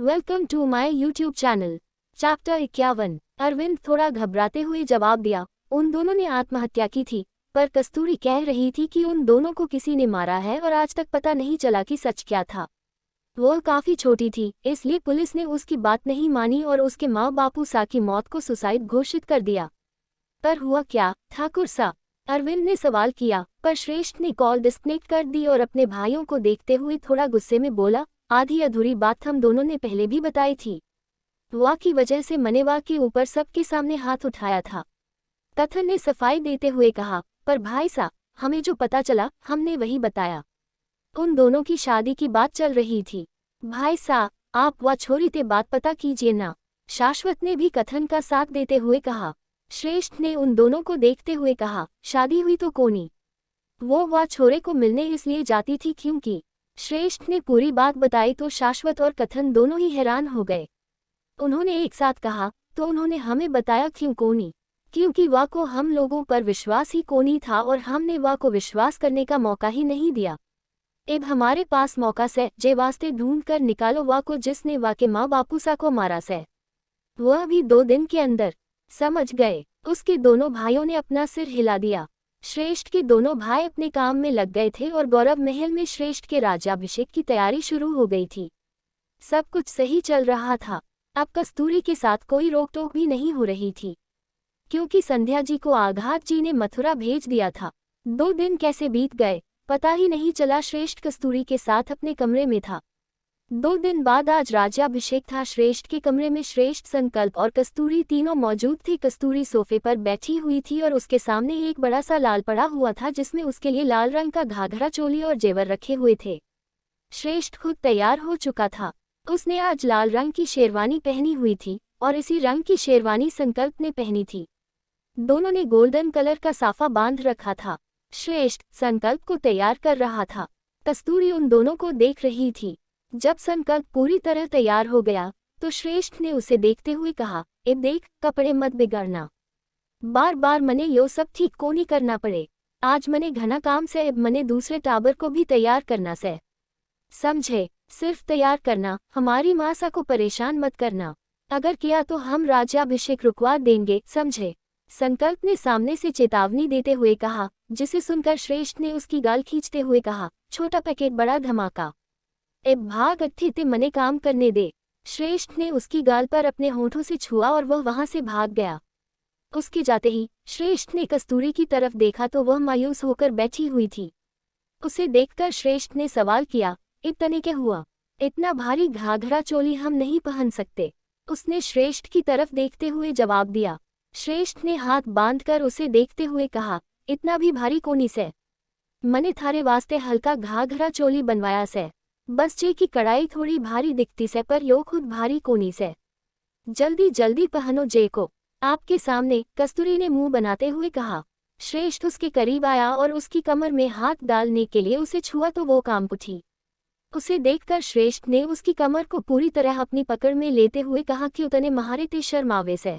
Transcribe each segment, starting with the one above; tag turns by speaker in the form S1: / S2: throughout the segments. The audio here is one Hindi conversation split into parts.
S1: Welcome to my YouTube channel. Chapter 51। Arvind थोड़ा घबराते हुए जवाब दिया, उन दोनों ने आत्महत्या की थी, पर कस्तूरी कह रही थी कि उन दोनों को किसी ने मारा है और आज तक पता नहीं चला कि सच क्या था। वो काफी छोटी थी, इसलिए पुलिस ने उसकी बात नहीं मानी और उसके माँ बापू सा की मौत को सुसाइड घोषित कर दिया। पर हुआ क्या, ठाकुर सा? अरविंद ने सवाल किया, पर श्रेष्ठ ने कॉल डिस्कनेक्ट कर दी और अपने भाइयों को देखते हुए थोड़ा गुस्से में बोला, आधी अधूरी बात हम दोनों ने पहले भी बताई थी। वाह की वजह से मनेवा के ऊपर सबके सामने हाथ उठाया था। कथन ने सफाई देते हुए कहा, पर भाई सा, हमें जो पता चला हमने वही बताया। उन दोनों की शादी की बात चल रही थी। भाई सा, आप वह छोरी ते बात पता कीजिए ना। शाश्वत ने भी कथन का साथ देते हुए कहा। श्रेष्ठ ने उन दोनों को देखते हुए कहा, शादी हुई तो कोनी। वो वह छोरे को मिलने इसलिए जाती थी क्योंकि। श्रेष्ठ ने पूरी बात बताई तो शाश्वत और कथन दोनों ही हैरान हो गए। उन्होंने एक साथ कहा, तो उन्होंने हमें बताया क्यों कोनी? क्योंकि वाह को हम लोगों पर विश्वास ही कोनी था और हमने वाह को विश्वास करने का मौका ही नहीं दिया। अब हमारे पास मौका से जे वास्ते ढूंढ कर निकालो वाह को जिसने वाह के माँ बापू सा को मारा से। वह भी 2 दिन के अंदर। समझ गए? उसके दोनों भाइयों ने अपना सिर हिला दिया। श्रेष्ठ के दोनों भाई अपने काम में लग गए थे और गौरव महल में श्रेष्ठ के राज्याभिषेक की तैयारी शुरू हो गई थी। सब कुछ सही चल रहा था। अब कस्तूरी के साथ कोई रोक टोक भी नहीं हो रही थी, क्योंकि संध्या जी को आघात जी ने मथुरा भेज दिया था। 2 दिन कैसे बीत गए पता ही नहीं चला। श्रेष्ठ कस्तूरी के साथ अपने कमरे में था। 2 दिन बाद आज राज्याभिषेक था। श्रेष्ठ के कमरे में श्रेष्ठ, संकल्प और कस्तूरी तीनों मौजूद थे। कस्तूरी सोफे पर बैठी हुई थी और उसके सामने एक बड़ा सा लाल पड़ा हुआ था जिसमें उसके लिए लाल रंग का घाघरा, चोली और जेवर रखे हुए थे। श्रेष्ठ खुद तैयार हो चुका था। उसने आज लाल रंग की शेरवानी पहनी हुई थी और इसी रंग की शेरवानी संकल्प ने पहनी थी। दोनों ने गोल्डन कलर का साफा बांध रखा था। श्रेष्ठ संकल्प को तैयार कर रहा था। कस्तूरी उन दोनों को देख रही थी। जब संकल्प पूरी तरह तैयार हो गया तो श्रेष्ठ ने उसे देखते हुए कहा, ए देख, कपड़े मत बिगाड़ना। बार बार मने यो सब ठीक को नहीं करना पड़े। आज मने घना काम से, अब मने दूसरे टाबर को भी तैयार करना से। समझे? सिर्फ तैयार करना, हमारी माँ सा को परेशान मत करना। अगर किया तो हम राज्याभिषेक रुकवा देंगे, समझे? संकल्प ने सामने से चेतावनी देते हुए कहा, जिसे सुनकर श्रेष्ठ ने उसकी गाल खींचते हुए कहा, छोटा पैकेट बड़ा धमाका। ए भाग अट्ठी ते मने काम करने दे। श्रेष्ठ ने उसकी गाल पर अपने होठों से छुआ और वह वहां से भाग गया। उसके जाते ही श्रेष्ठ ने कस्तूरी की तरफ देखा तो वह मायूस होकर बैठी हुई थी। उसे देखकर श्रेष्ठ ने सवाल किया, इतने क्या हुआ? इतना भारी घाघरा चोली हम नहीं पहन सकते। उसने श्रेष्ठ की तरफ देखते हुए जवाब दिया। श्रेष्ठ ने हाथ बांधकर उसे देखते हुए कहा, इतना भी भारी कोनी से। मने थारे वास्ते हल्का घाघरा चोली बनवाया से। बस जे की कड़ाई थोड़ी भारी दिखती से, पर यो खुद भारी कोनी से। जल्दी जल्दी पहनो जे को। आपके सामने, कस्तूरी ने मुंह बनाते हुए कहा। श्रेष्ठ उसके करीब आया और उसकी कमर में हाथ डालने के लिए उसे छुआ तो वो कांप उठी। उसे देखकर श्रेष्ठ ने उसकी कमर को पूरी तरह अपनी पकड़ में लेते हुए कहा कि उतने महारे ते शर्मावे से।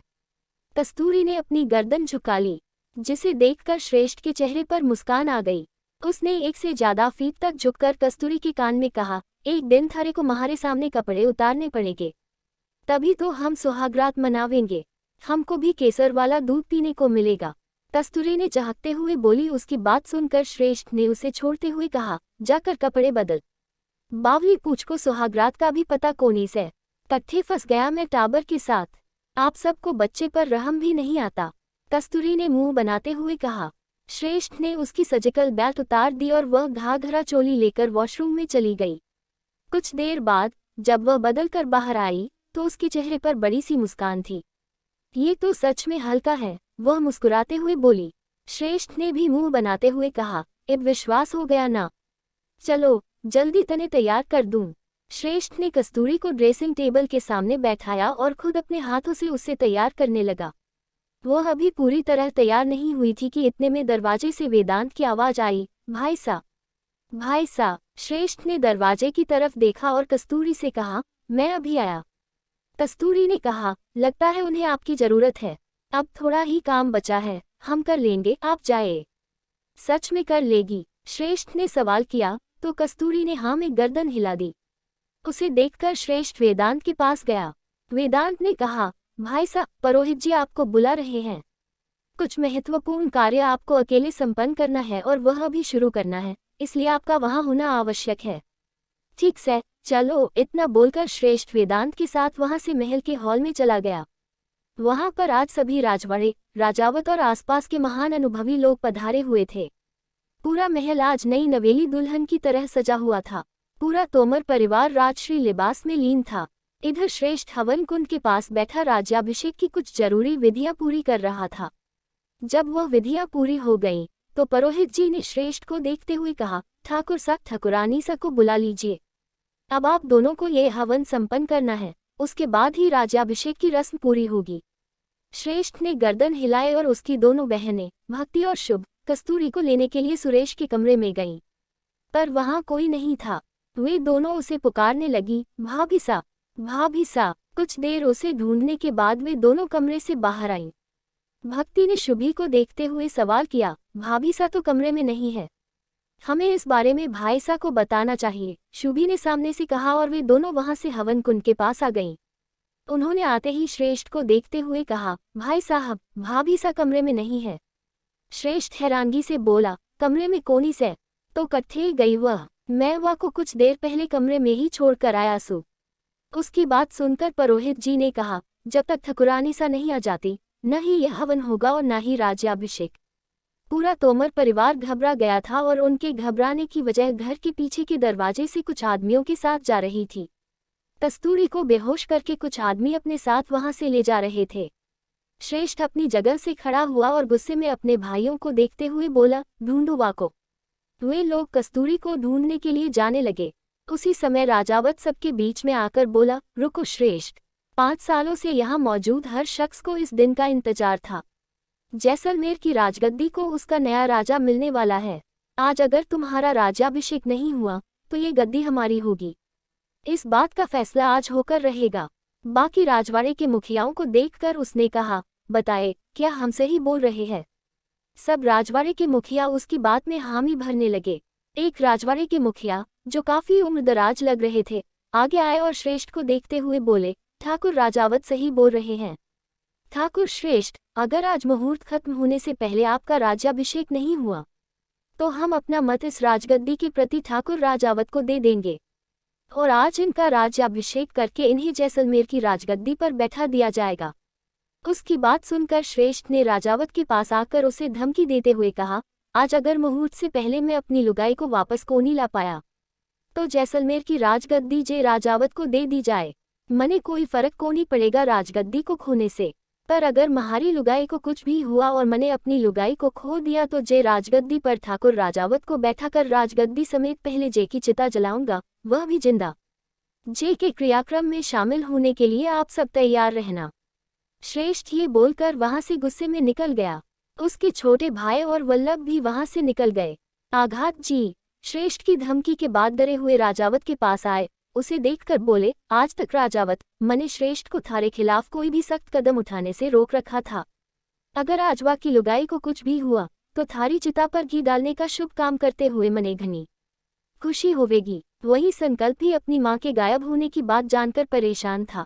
S1: कस्तूरी ने अपनी गर्दन झुका ली, जिसे देखकर श्रेष्ठ के चेहरे पर मुस्कान आ गई। उसने 1 से ज्यादा फीट तक झुककर कस्तूरी के कान में कहा, एक दिन थारे को हमारे सामने कपड़े उतारने पड़ेंगे, तभी तो हम सुहागरात मनावेंगे। हमको भी केसर वाला दूध पीने को मिलेगा। कस्तूरी ने चहकते हुए बोली। उसकी बात सुनकर श्रेष्ठ ने उसे छोड़ते हुए कहा, जाकर कपड़े बदल। बावली पूछ को सुहागरात का भी पता कोनी से। कट्ठे फंस गया मैं टाबर के साथ। आप सबको बच्चे पर रहम भी नहीं आता। कस्तूरी ने मुंह बनाते हुए कहा। श्रेष्ठ ने उसकी सर्जिकल बेल्ट उतार दी और वह घाघरा चोली लेकर वॉशरूम में चली गई। कुछ देर बाद जब वह बदल कर बाहर आई तो उसके चेहरे पर बड़ी सी मुस्कान थी। ये तो सच में हल्का है, वह मुस्कुराते हुए बोली। श्रेष्ठ ने भी मुंह बनाते हुए कहा, अब विश्वास हो गया ना? चलो जल्दी तने तैयार कर दूं। श्रेष्ठ ने कस्तूरी को ड्रेसिंग टेबल के सामने बैठाया और खुद अपने हाथों से उसे तैयार करने लगा। वह अभी पूरी तरह तैयार नहीं हुई थी कि इतने में दरवाजे से वेदांत की आवाज आई, भाई सा, भाई सा। श्रेष्ठ ने दरवाजे की तरफ देखा और कस्तूरी से कहा, मैं अभी आया। कस्तूरी ने कहा, लगता है उन्हें आपकी जरूरत है। अब थोड़ा ही काम बचा है, हम कर लेंगे, आप जाए। सच में कर लेगी? श्रेष्ठ ने सवाल किया तो कस्तूरी ने हाँ में गर्दन हिला दी। उसे देखकर श्रेष्ठ वेदांत के पास गया। वेदांत ने कहा, भाई साहब, पुरोहित जी आपको बुला रहे हैं। कुछ महत्वपूर्ण कार्य आपको अकेले संपन्न करना है और वह अभी शुरू करना है, इसलिए आपका वहां होना आवश्यक है। ठीक से, चलो। इतना बोलकर श्रेष्ठ वेदांत के साथ वहां से महल के हॉल में चला गया। वहां पर आज सभी राजवाड़े, राजावत और आसपास के महान अनुभवी लोग पधारे हुए थे। पूरा महल आज नई नवेली दुल्हन की तरह सजा हुआ था। पूरा तोमर परिवार राजश्री लिबास में लीन था। इधर श्रेष्ठ हवन कुंड के पास बैठा राज्याभिषेक की कुछ जरूरी विधियां पूरी कर रहा था। जब वह विधियां पूरी हो गईं, तो पुरोहित जी ने श्रेष्ठ को देखते हुए कहा, ठाकुर सा, ठाकुरानी सा को बुला लीजिए। अब आप दोनों को यह हवन संपन्न करना है, उसके बाद ही राज्याभिषेक की रस्म पूरी होगी। श्रेष्ठ ने गर्दन हिलाए और उसकी दोनों बहनें भक्ति और शुभ कस्तूरी को लेने के लिए सुरेश के कमरे में गईं। पर वहां कोई नहीं था। वे दोनों उसे पुकारने लगी, भाभी सा, भाभी सा। कुछ देर उसे ढूंढने के बाद वे दोनों कमरे से बाहर आईं। भक्ति ने शुभी को देखते हुए सवाल किया, भाभी सा तो कमरे में नहीं है, हमें इस बारे में भाई सा को बताना चाहिए। शुभी ने सामने से कहा और वे दोनों वहां से हवन कुंड के पास आ गईं। उन्होंने आते ही श्रेष्ठ को देखते हुए कहा, भाई साहब, भाभी सा कमरे में नहीं है। श्रेष्ठ हैरानगी से बोला, कमरे में कौनी से? तो कट्ठे गई वह, मैं वह को कुछ देर पहले कमरे में ही छोड़ कर आया सू। उसकी बात सुनकर पुरोहित जी ने कहा, जब तक ठाकुरानी सा नहीं आ जाती, न ही यह हवन होगा और न ही राज्याभिषेक। पूरा तोमर परिवार घबरा गया था और उनके घबराने की वजह घर के पीछे के दरवाजे से कुछ आदमियों के साथ जा रही थी। कस्तूरी को बेहोश करके कुछ आदमी अपने साथ वहां से ले जा रहे थे। श्रेष्ठ अपनी जगह से खड़ा हुआ और गुस्से में अपने भाइयों को देखते हुए बोला, ढूंढो वा को। वे लोग कस्तूरी को ढूंढने के लिए जाने लगे। उसी समय राजावत सबके बीच में आकर बोला, रुको श्रेष्ठ, 5 सालों से यहाँ मौजूद हर शख्स को इस दिन का इंतजार था। जैसलमेर की राजगद्दी को उसका नया राजा मिलने वाला है। आज अगर तुम्हारा राज्याभिषेक नहीं हुआ तो ये गद्दी हमारी होगी। इस बात का फैसला आज होकर रहेगा। बाकी राजवाड़े के मुखियाओं को देखकर उसने कहा, बताए, क्या हमसे ही बोल रहे हैं? सब राजवाड़े के मुखिया उसकी बात में हामी भरने लगे। एक राजवाड़े के मुखिया, जो काफी उम्रदराज लग रहे थे, आगे आए और श्रेष्ठ को देखते हुए बोले, ठाकुर राजावत सही बोल रहे हैं। ठाकुर श्रेष्ठ, अगर आज मुहूर्त खत्म होने से पहले आपका राज्याभिषेक नहीं हुआ तो हम अपना मत इस राजगद्दी के प्रति ठाकुर राजावत को दे देंगे और आज इनका राज्याभिषेक करके इन्हें जैसलमेर की राजगद्दी पर बैठा दिया जाएगा। उसकी बात सुनकर श्रेष्ठ ने राजावत के पास आकर उसे धमकी देते हुए कहा, आज अगर मुहूर्त से पहले मैं अपनी लुगाई को वापस को नहीं ला पाया तो जैसलमेर की राजगद्दी जे राजावत को दे दी जाए। मने कोई फर्क को नहीं पड़ेगा राजगद्दी को खोने से, पर अगर महारी लुगाई को कुछ भी हुआ और मैंने अपनी लुगाई को खो दिया तो जे राजगद्दी पर ठाकुर राजावत को बैठा कर राजगद्दी समेत पहले जे की चिता जलाऊंगा, वह भी जिंदा। जे के क्रियाक्रम में शामिल होने के लिए आप सब तैयार रहना। श्रेष्ठ ये बोलकर वहां से गुस्से में निकल गया। उसके छोटे भाई और वल्लभ भी वहां से निकल गए। आघात जी श्रेष्ठ की धमकी के बाद डरे हुए राजावत के पास आए। उसे देखकर बोले, आज तक राजावत, मने श्रेष्ठ को थारे खिलाफ कोई भी सख्त कदम उठाने से रोक रखा था। अगर आजवा की लुगाई को कुछ भी हुआ तो थारी चिता पर घी डालने का शुभ काम करते हुए मने घनी खुशी होवेगी। वही संकल्प भी अपनी माँ के गायब होने की बात जानकर परेशान था।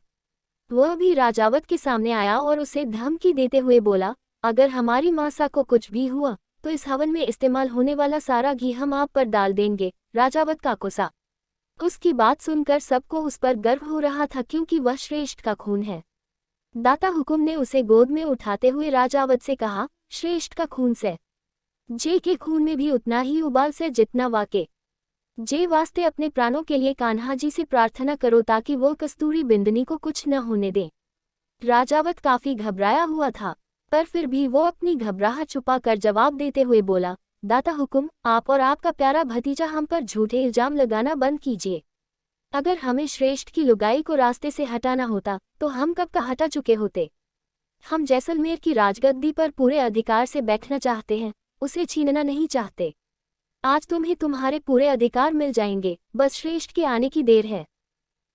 S1: वह भी राजावत के सामने आया और उसे धमकी देते हुए बोला, अगर हमारी माँ सा को कुछ भी हुआ तो इस हवन में इस्तेमाल होने वाला सारा घी हम आप पर डाल देंगे। राजावत का कोसा। उसकी बात सुनकर सबको उस पर गर्व हो रहा था क्योंकि वह श्रेष्ठ का खून है। दाता हुकुम ने उसे गोद में उठाते हुए राजावत से कहा, श्रेष्ठ का खून से जे के खून में भी उतना ही उबाल से जितना वाके। जे वास्ते अपने प्राणों के लिए कान्हा जी से प्रार्थना करो ताकि वो कस्तूरी बिंदनी को कुछ न होने दे। राजावत काफी घबराया हुआ था, पर फिर भी वो अपनी घबराहट छुपा कर जवाब देते हुए बोला, दाता हुकुम, आप और आपका प्यारा भतीजा हम पर झूठे इल्जाम लगाना बंद कीजिए। अगर हमें श्रेष्ठ की लुगाई को रास्ते से हटाना होता तो हम कब का हटा चुके होते। हम जैसलमेर की राजगद्दी पर पूरे अधिकार से बैठना चाहते हैं, उसे छीनना नहीं चाहते। आज तुम्हें तुम्हारे पूरे अधिकार मिल जाएंगे, बस श्रेष्ठ के आने की देर है।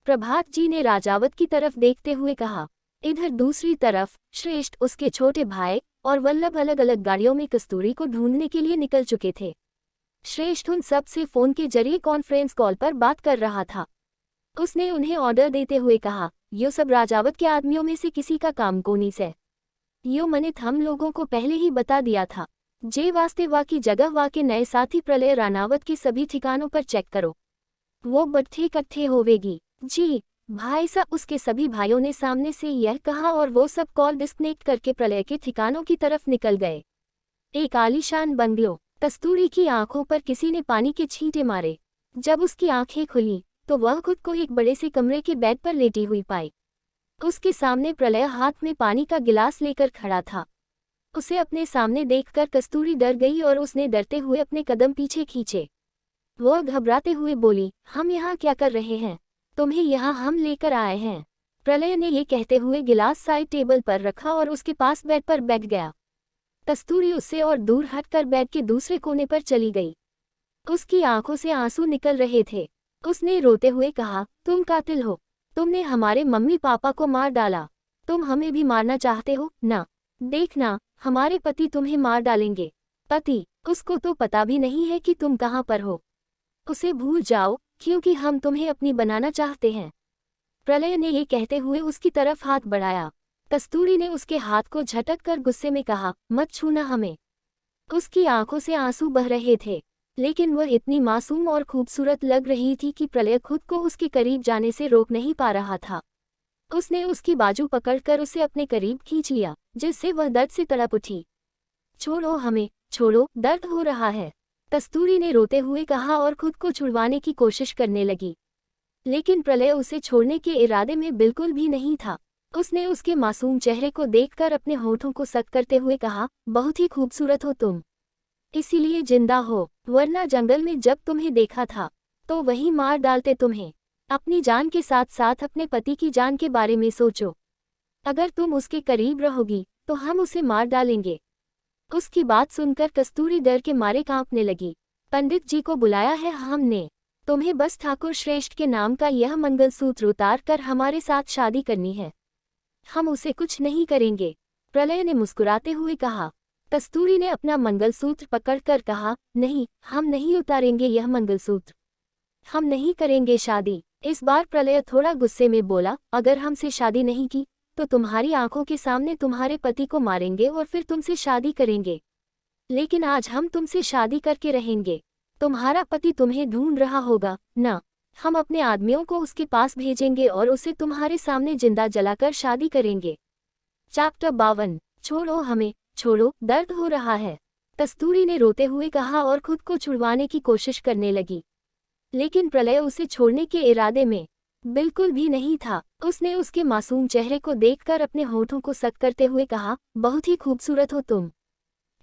S1: प्रभात जी ने राजावत की तरफ देखते हुए कहा। इधर दूसरी तरफ श्रेष्ठ, उसके छोटे भाई और वल्लभ अलग अलग गाड़ियों में कस्तूरी को ढूंढने के लिए निकल चुके थे। श्रेष्ठ उन सब से फोन के जरिए कॉन्फ्रेंस कॉल पर बात कर रहा था। उसने उन्हें ऑर्डर देते हुए कहा, यो सब राजावत के आदमियों में से किसी का काम को नहीं से। यो मैंने हम लोगों को पहले ही बता दिया था। जे वास्ते वा की जगह वा के नए साथी प्रलय रानावत के सभी ठिकानों पर चेक करो, वो बट्ठे इकट्ठे होवेगी। जी भाई साहब, उसके सभी भाइयों ने सामने से यह कहा और वो सब कॉल डिस्कनेक्ट करके प्रलय के ठिकानों की तरफ निकल गए। एक आलीशान बंगलो। कस्तूरी की आंखों पर किसी ने पानी के छींटे मारे। जब उसकी आंखें खुली तो वह खुद को एक बड़े से कमरे के बेड पर लेटी हुई पाई। उसके सामने प्रलय हाथ में पानी का गिलास लेकर खड़ा था। उसे अपने सामने देखकर कस्तूरी डर गई और उसने डरते हुए अपने कदम पीछे खींचे। वह घबराते हुए बोली, हम यहाँ क्या कर रहे हैं? तुम्हें यहाँ हम लेकर आए हैं। प्रलय ने ये कहते हुए गिलास साइड टेबल पर रखा और उसके पास बेड पर बैठ गया। कस्तूरी उससे और दूर हटकर बेड के दूसरे कोने पर चली गई। उसकी आंखों से आंसू निकल रहे थे। उसने रोते हुए कहा, तुम कातिल हो। तुमने हमारे मम्मी पापा को मार डाला। तुम हमें भी मारना चाहते हो ना? देखना, हमारे पति तुम्हें मार डालेंगे। पति? उसको तो पता भी नहीं है कि तुम कहाँ पर हो। उसे भूल जाओ, क्योंकि हम तुम्हें अपनी बनाना चाहते हैं। प्रलय ने ये कहते हुए उसकी तरफ हाथ बढ़ाया। कस्तूरी ने उसके हाथ को झटक कर गुस्से में कहा, मत छूना हमें। उसकी आंखों से आंसू बह रहे थे, लेकिन वह इतनी मासूम और खूबसूरत लग रही थी कि प्रलय खुद को उसके करीब जाने से रोक नहीं पा रहा था। उसने उसकी बाजू पकड़कर उसे अपने करीब खींच लिया, जिससे वह दर्द से तड़प उठी। छोड़ो हमें, छोड़ो, दर्द हो रहा है, कस्तूरी ने रोते हुए कहा और खुद को छुड़वाने की कोशिश करने लगी। लेकिन प्रलय उसे छोड़ने के इरादे में बिल्कुल भी नहीं था। उसने उसके मासूम चेहरे को देखकर अपने होठों को सख्त करते हुए कहा, बहुत ही खूबसूरत हो तुम, इसीलिए जिंदा हो, वरना जंगल में जब तुम्हें देखा था तो वहीं मार डालते तुम्हें। अपनी जान के साथ साथ अपने पति की जान के बारे में सोचो। अगर तुम उसके करीब रहोगी तो हम उसे मार डालेंगे। उसकी बात सुनकर कस्तूरी डर के मारे कांपने लगी। पंडित जी को बुलाया है हमने। तुम्हें बस ठाकुर श्रेष्ठ के नाम का यह मंगलसूत्र उतार कर हमारे साथ शादी करनी है। हम उसे कुछ नहीं करेंगे, प्रलय ने मुस्कुराते हुए कहा। कस्तूरी ने अपना मंगलसूत्र पकड़कर कहा, नहीं, हम नहीं उतारेंगे यह मंगलसूत्र। हम नहीं करेंगे शादी। इस बार प्रलय थोड़ा गुस्से में बोला, अगर हमसे शादी नहीं की तो तुम्हारी आंखों के सामने तुम्हारे पति को मारेंगे और फिर तुमसे शादी करेंगे। लेकिन आज हम तुमसे शादी करके रहेंगे। तुम्हारा पति तुम्हें ढूंढ रहा होगा ना? हम अपने आदमियों को उसके पास भेजेंगे और उसे तुम्हारे सामने जिंदा जलाकर शादी करेंगे। चैप्टर 52। छोड़ो हमें, छोड़ो, दर्द हो रहा है, कस्तूरी ने रोते हुए कहा और खुद को छुड़वाने की कोशिश करने लगी। लेकिन प्रलय उसे छोड़ने के इरादे में बिल्कुल भी नहीं था। उसने उसके मासूम चेहरे को देखकर अपने होठों को सख्त करते हुए कहा, बहुत ही खूबसूरत हो तुम,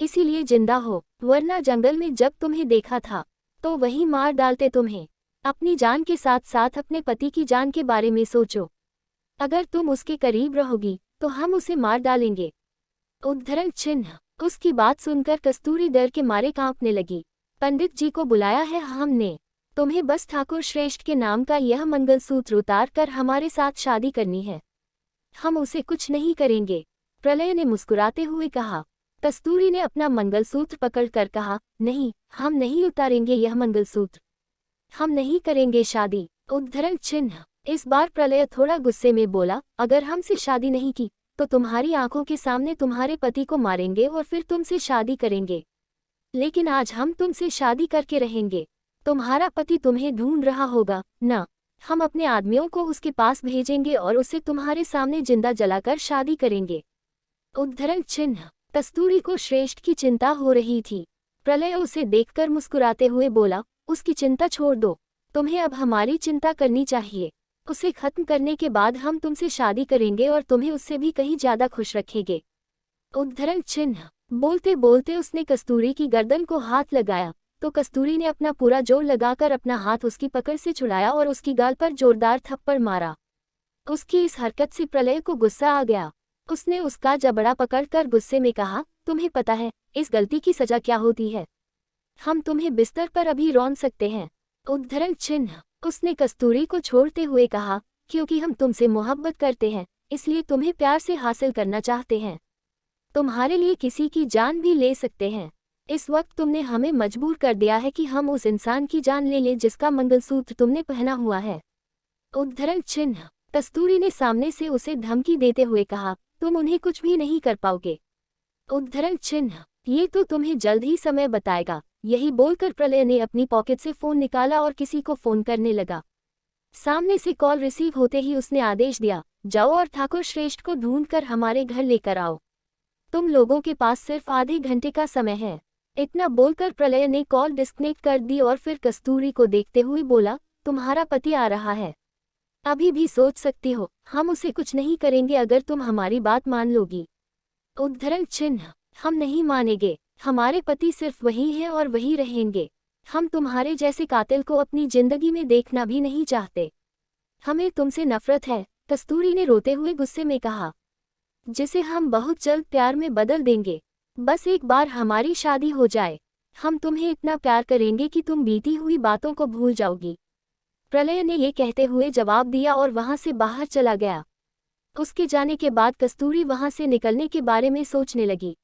S1: इसीलिए जिंदा हो, वरना जंगल में जब तुम्हें देखा था तो वहीं मार डालते तुम्हें। अपनी जान के साथ साथ अपने पति की जान के बारे में सोचो। अगर तुम उसके करीब रहोगी तो हम उसे मार डालेंगे। उद्धरण चिन्ह। उसकी बात सुनकर कस्तूरी डर के मारे कांपने लगी। पंडित जी को बुलाया है हमने। तुम्हें बस ठाकुर श्रेष्ठ के नाम का यह मंगलसूत्र उतार कर हमारे साथ शादी करनी है। हम उसे कुछ नहीं करेंगे, प्रलय ने मुस्कुराते हुए कहा। कस्तूरी ने अपना मंगलसूत्र पकड़कर कहा, नहीं, हम नहीं उतारेंगे यह मंगलसूत्र। हम नहीं करेंगे शादी। उद्धरण चिन्ह। इस बार प्रलय थोड़ा गुस्से में बोला, अगर हमसे शादी नहीं की तो तुम्हारी आंखों के सामने तुम्हारे पति को मारेंगे और फिर तुमसे शादी करेंगे। लेकिन आज हम तुमसे शादी करके रहेंगे। तुम्हारा पति तुम्हें ढूंढ रहा होगा ना? हम अपने आदमियों को उसके पास भेजेंगे और उसे तुम्हारे सामने जिंदा जलाकर शादी करेंगे। उद्धरण चिन्ह। कस्तूरी को श्रेष्ठ की चिंता हो रही थी। प्रलय उसे देखकर मुस्कुराते हुए बोला, उसकी चिंता छोड़ दो, तुम्हें अब हमारी चिंता करनी चाहिए। उसे खत्म करने के बाद हम तुमसे शादी करेंगे और तुम्हें उससे भी कहीं ज्यादा खुश रखेंगे। उद्धरण चिन्ह। बोलते बोलते उसने कस्तूरी की गर्दन को हाथ लगाया तो कस्तूरी ने अपना पूरा जोर लगाकर अपना हाथ उसकी पकड़ से छुड़ाया और उसकी गाल पर जोरदार थप्पड़ मारा। उसकी इस हरकत से प्रलय को गुस्सा आ गया। उसने उसका जबड़ा पकड़कर गुस्से में कहा, तुम्हें पता है इस गलती की सजा क्या होती है? हम तुम्हें बिस्तर पर अभी रौंद सकते हैं। उद्धरण चिन्ह। उसने कस्तूरी को छोड़ते हुए कहा, क्योंकि हम तुमसे मोहब्बत करते हैं, इसलिए तुम्हें प्यार से हासिल करना चाहते हैं। तुम्हारे लिए किसी की जान भी ले सकते हैं। इस वक्त तुमने हमें मजबूर कर दिया है कि हम उस इंसान की जान ले लें जिसका मंगलसूत्र तुमने पहना हुआ है। उद्धरण चिन्ह। कस्तूरी ने सामने से उसे धमकी देते हुए कहा, तुम उन्हें कुछ भी नहीं कर पाओगे। उद्धरण चिन्ह। ये तो तुम्हें जल्द ही समय बताएगा। यही बोलकर प्रलय ने अपनी पॉकेट से फोन निकाला और किसी को फोन करने लगा। सामने से कॉल रिसीव होते ही उसने आदेश दिया, जाओ और ठाकुर श्रेष्ठ को ढूंढकर हमारे घर लेकर आओ। तुम लोगों के पास सिर्फ आधे घंटे का समय है। इतना बोलकर प्रलय ने कॉल डिस्कनेक्ट कर दी और फिर कस्तूरी को देखते हुए बोला, तुम्हारा पति आ रहा है। अभी भी सोच सकती हो, हम उसे कुछ नहीं करेंगे अगर तुम हमारी बात मान लोगी। उद्धरण चिन्ह। हम नहीं मानेंगे। हमारे पति सिर्फ वही हैं और वही रहेंगे। हम तुम्हारे जैसे कातिल को अपनी जिंदगी में देखना भी नहीं चाहते। हमें तुमसे नफरत है, कस्तूरी ने रोते हुए गुस्से में कहा, जिसे हम बहुत जल्द प्यार में बदल देंगे। बस एक बार हमारी शादी हो जाए, हम तुम्हें इतना प्यार करेंगे कि तुम बीती हुई बातों को भूल जाओगी। प्रलय ने ये कहते हुए जवाब दिया और वहां से बाहर चला गया। उसके जाने के बाद कस्तूरी वहां से निकलने के बारे में सोचने लगी।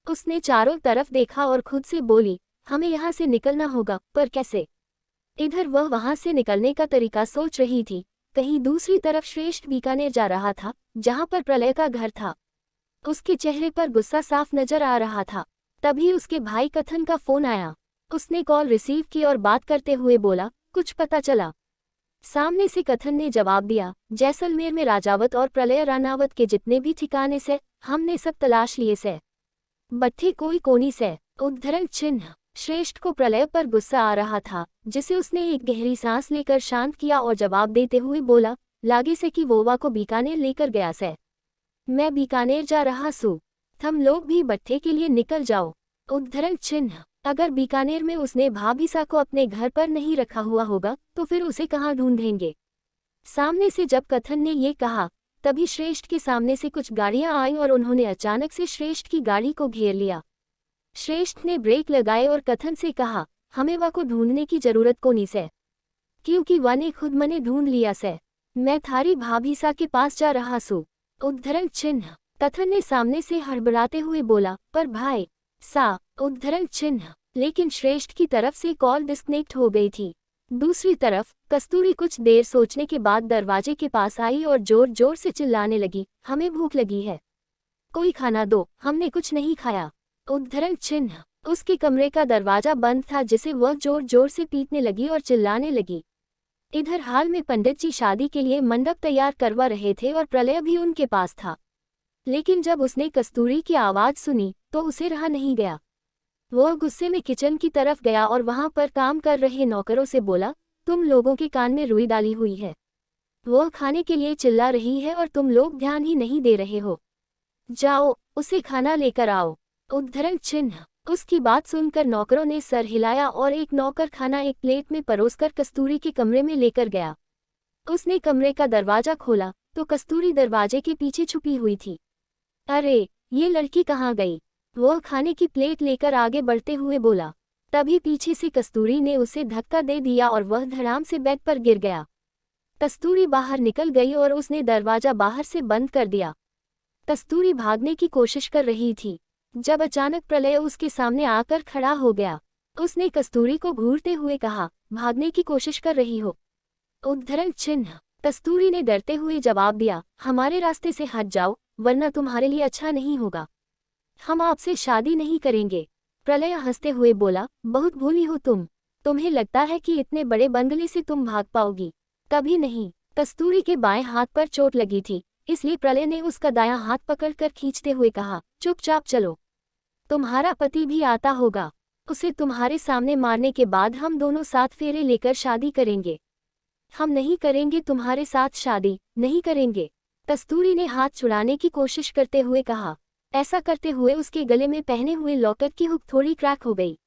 S1: उसने चारों तरफ देखा और खुद से बोली, हमें यहाँ से निकलना होगा, पर कैसे? इधर वह वहां से निकलने का तरीका सोच रही थी, कहीं दूसरी तरफ श्रेष्ठ बीकानेर जा रहा था, जहां पर प्रलय का घर था। उसके चेहरे पर गुस्सा साफ नजर आ रहा था। तभी उसके भाई कथन का फोन आया। उसने कॉल रिसीव की और बात करते हुए बोला, कुछ पता चला? सामने से कथन ने जवाब दिया, जैसलमेर में राजावत और प्रलय रानावत के जितने भी ठिकाने से हमने सब तलाश लिए से, बट्ठे कोई कोनी से। उद्धरण चिन्ह। श्रेष्ठ को प्रलय पर गुस्सा आ रहा था, जिसे उसने एक गहरी सांस लेकर शांत किया और जवाब देते हुए बोला, लागे से कि वोवा को बीकानेर लेकर गया से। मैं बीकानेर जा रहा सू। तुम लोग भी बट्ठे के लिए निकल जाओ। उद्धरण चिन्ह। अगर बीकानेर में उसने भाभीसा को अपने घर पर नहीं रखा हुआ होगा तो फिर उसे कहाँ ढूंढेंगे? सामने से जब कथन ने ये कहा, तभी श्रेष्ठ के सामने से कुछ गाड़ियां आईं और उन्होंने अचानक से श्रेष्ठ की गाड़ी को घेर लिया। श्रेष्ठ ने ब्रेक लगाए और कथन से कहा, हमें वा को ढूंढने की जरूरत कोनी से, क्योंकि वा ने खुद मने ढूंढ लिया से। मैं थारी भाभीसा के पास जा रहा सू। उद्धरण चिन्ह। कथन ने सामने से हड़बड़ाते हुए बोला, पर भाई सा। उद्धरण चिन्ह। लेकिन श्रेष्ठ की तरफ से कॉल डिस्कनेक्ट हो गई थी। दूसरी तरफ कस्तूरी कुछ देर सोचने के बाद दरवाजे के पास आई और जोर जोर से चिल्लाने लगी, हमें भूख लगी है, कोई खाना दो, हमने कुछ नहीं खाया। उद्धरण चिन्ह। उसके कमरे का दरवाजा बंद था, जिसे वह जोर जोर से पीटने लगी और चिल्लाने लगी। इधर हाल में पंडित जी शादी के लिए मंडप तैयार करवा रहे थे और प्रलय भी उनके पास था। लेकिन जब उसने कस्तूरी की आवाज सुनी तो उसे रहा नहीं गया। वह गुस्से में किचन की तरफ गया और वहां पर काम कर रहे नौकरों से बोला, तुम लोगों के कान में रुई डाली हुई है। वह खाने के लिए चिल्ला रही है और तुम लोग ध्यान ही नहीं दे रहे हो। जाओ, उसे खाना लेकर आओ। उद्धरण चिन्ह। उसकी बात सुनकर नौकरों ने सर हिलाया और एक नौकर खाना एक प्लेट में परोसकर कस्तूरी के कमरे में लेकर गया। उसने कमरे का दरवाजा खोला तो कस्तूरी दरवाजे के पीछे छुपी हुई थी। अरे, ये लड़की कहाँ गई? वह खाने की प्लेट लेकर आगे बढ़ते हुए बोला। तभी पीछे से कस्तूरी ने उसे धक्का दे दिया और वह धड़ाम से बेड पर गिर गया। कस्तूरी बाहर निकल गई और उसने दरवाजा बाहर से बंद कर दिया। कस्तूरी भागने की कोशिश कर रही थी, जब अचानक प्रलय उसके सामने आकर खड़ा हो गया। उसने कस्तूरी को घूरते हुए कहा, भागने की कोशिश कर रही हो? उद्धरण चिन्ह। कस्तूरी ने डरते हुए जवाब दिया, हमारे रास्ते से हट जाओ, वरना तुम्हारे लिए अच्छा नहीं होगा। हम आपसे शादी नहीं करेंगे। प्रलय हंसते हुए बोला, बहुत भोली हो तुम। तुम्हें लगता है कि इतने बड़े बंगले से तुम भाग पाओगी? कभी नहीं। कस्तूरी के बाएं हाथ पर चोट लगी थी, इसलिए प्रलय ने उसका दायां हाथ पकड़कर खींचते हुए कहा, चुपचाप चलो। तुम्हारा पति भी आता होगा, उसे तुम्हारे सामने मारने के बाद हम दोनों 7 फेरे लेकर शादी करेंगे। हम नहीं करेंगे तुम्हारे साथ शादी, नहीं करेंगे। कस्तूरी ने हाथ छुड़ाने की कोशिश करते हुए कहा। ऐसा करते हुए उसके गले में पहने हुए लॉकेट की हुक थोड़ी क्रैक हो गई।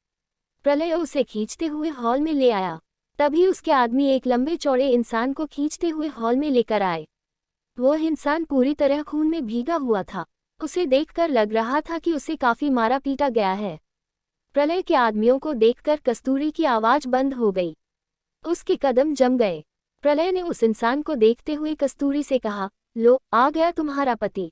S1: प्रलय उसे खींचते हुए हॉल में ले आया। तभी उसके आदमी एक लंबे चौड़े इंसान को खींचते हुए हॉल में लेकर आए। वह इंसान पूरी तरह खून में भीगा हुआ था। उसे देखकर लग रहा था कि उसे काफी मारा पीटा गया है। प्रलय के आदमियों को देखकर कस्तूरी की आवाज बंद हो गई। उसके कदम जम गए। प्रलय ने उस इंसान को देखते हुए कस्तूरी से कहा, लो, आ गया तुम्हारा पति।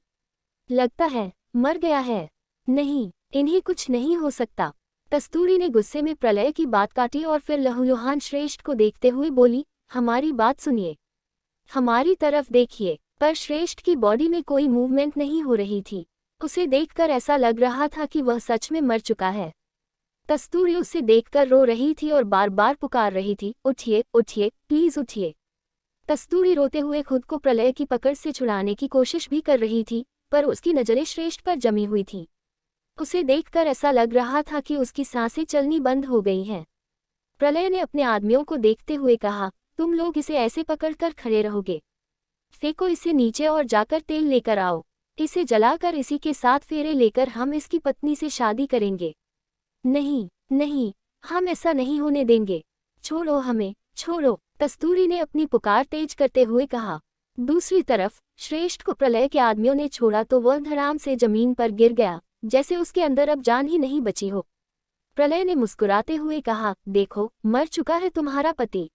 S1: लगता है मर गया है। नहीं, इन्हें कुछ नहीं हो सकता। कस्तूरी ने गुस्से में प्रलय की बात काटी और फिर लहूलुहान श्रेष्ठ को देखते हुए बोली, हमारी बात सुनिए। हमारी तरफ देखिए। पर श्रेष्ठ की बॉडी में कोई मूवमेंट नहीं हो रही थी। उसे देखकर ऐसा लग रहा था कि वह सच में मर चुका है। कस्तूरी उसे देखकर रो रही थी और बार बार पुकार रही थी, उठिए उठिए, प्लीज उठिए। कस्तूरी रोते हुए खुद को प्रलय की पकड़ से छुड़ाने की कोशिश भी कर रही थी, पर उसकी नजरें श्रेष्ठ पर जमी हुई थीं। उसे देखकर ऐसा लग रहा था कि उसकी सांसें चलनी बंद हो गई हैं। प्रलय ने अपने आदमियों को देखते हुए कहा, तुम लोग इसे ऐसे पकड़कर खड़े रहोगे? फेंको इसे नीचे और जाकर तेल लेकर आओ। इसे जलाकर इसी के साथ फेरे लेकर हम इसकी पत्नी से शादी करेंगे। नहीं नहीं, हम ऐसा नहीं होने देंगे। छोड़ो हमें, छोड़ो, कस्तूरी ने अपनी पुकार तेज करते हुए कहा। दूसरी तरफ श्रेष्ठ को प्रलय के आदमियों ने छोड़ा तो वह धड़ाम से जमीन पर गिर गया, जैसे उसके अंदर अब जान ही नहीं बची हो। प्रलय ने मुस्कुराते हुए कहा, देखो, मर चुका है तुम्हारा पति।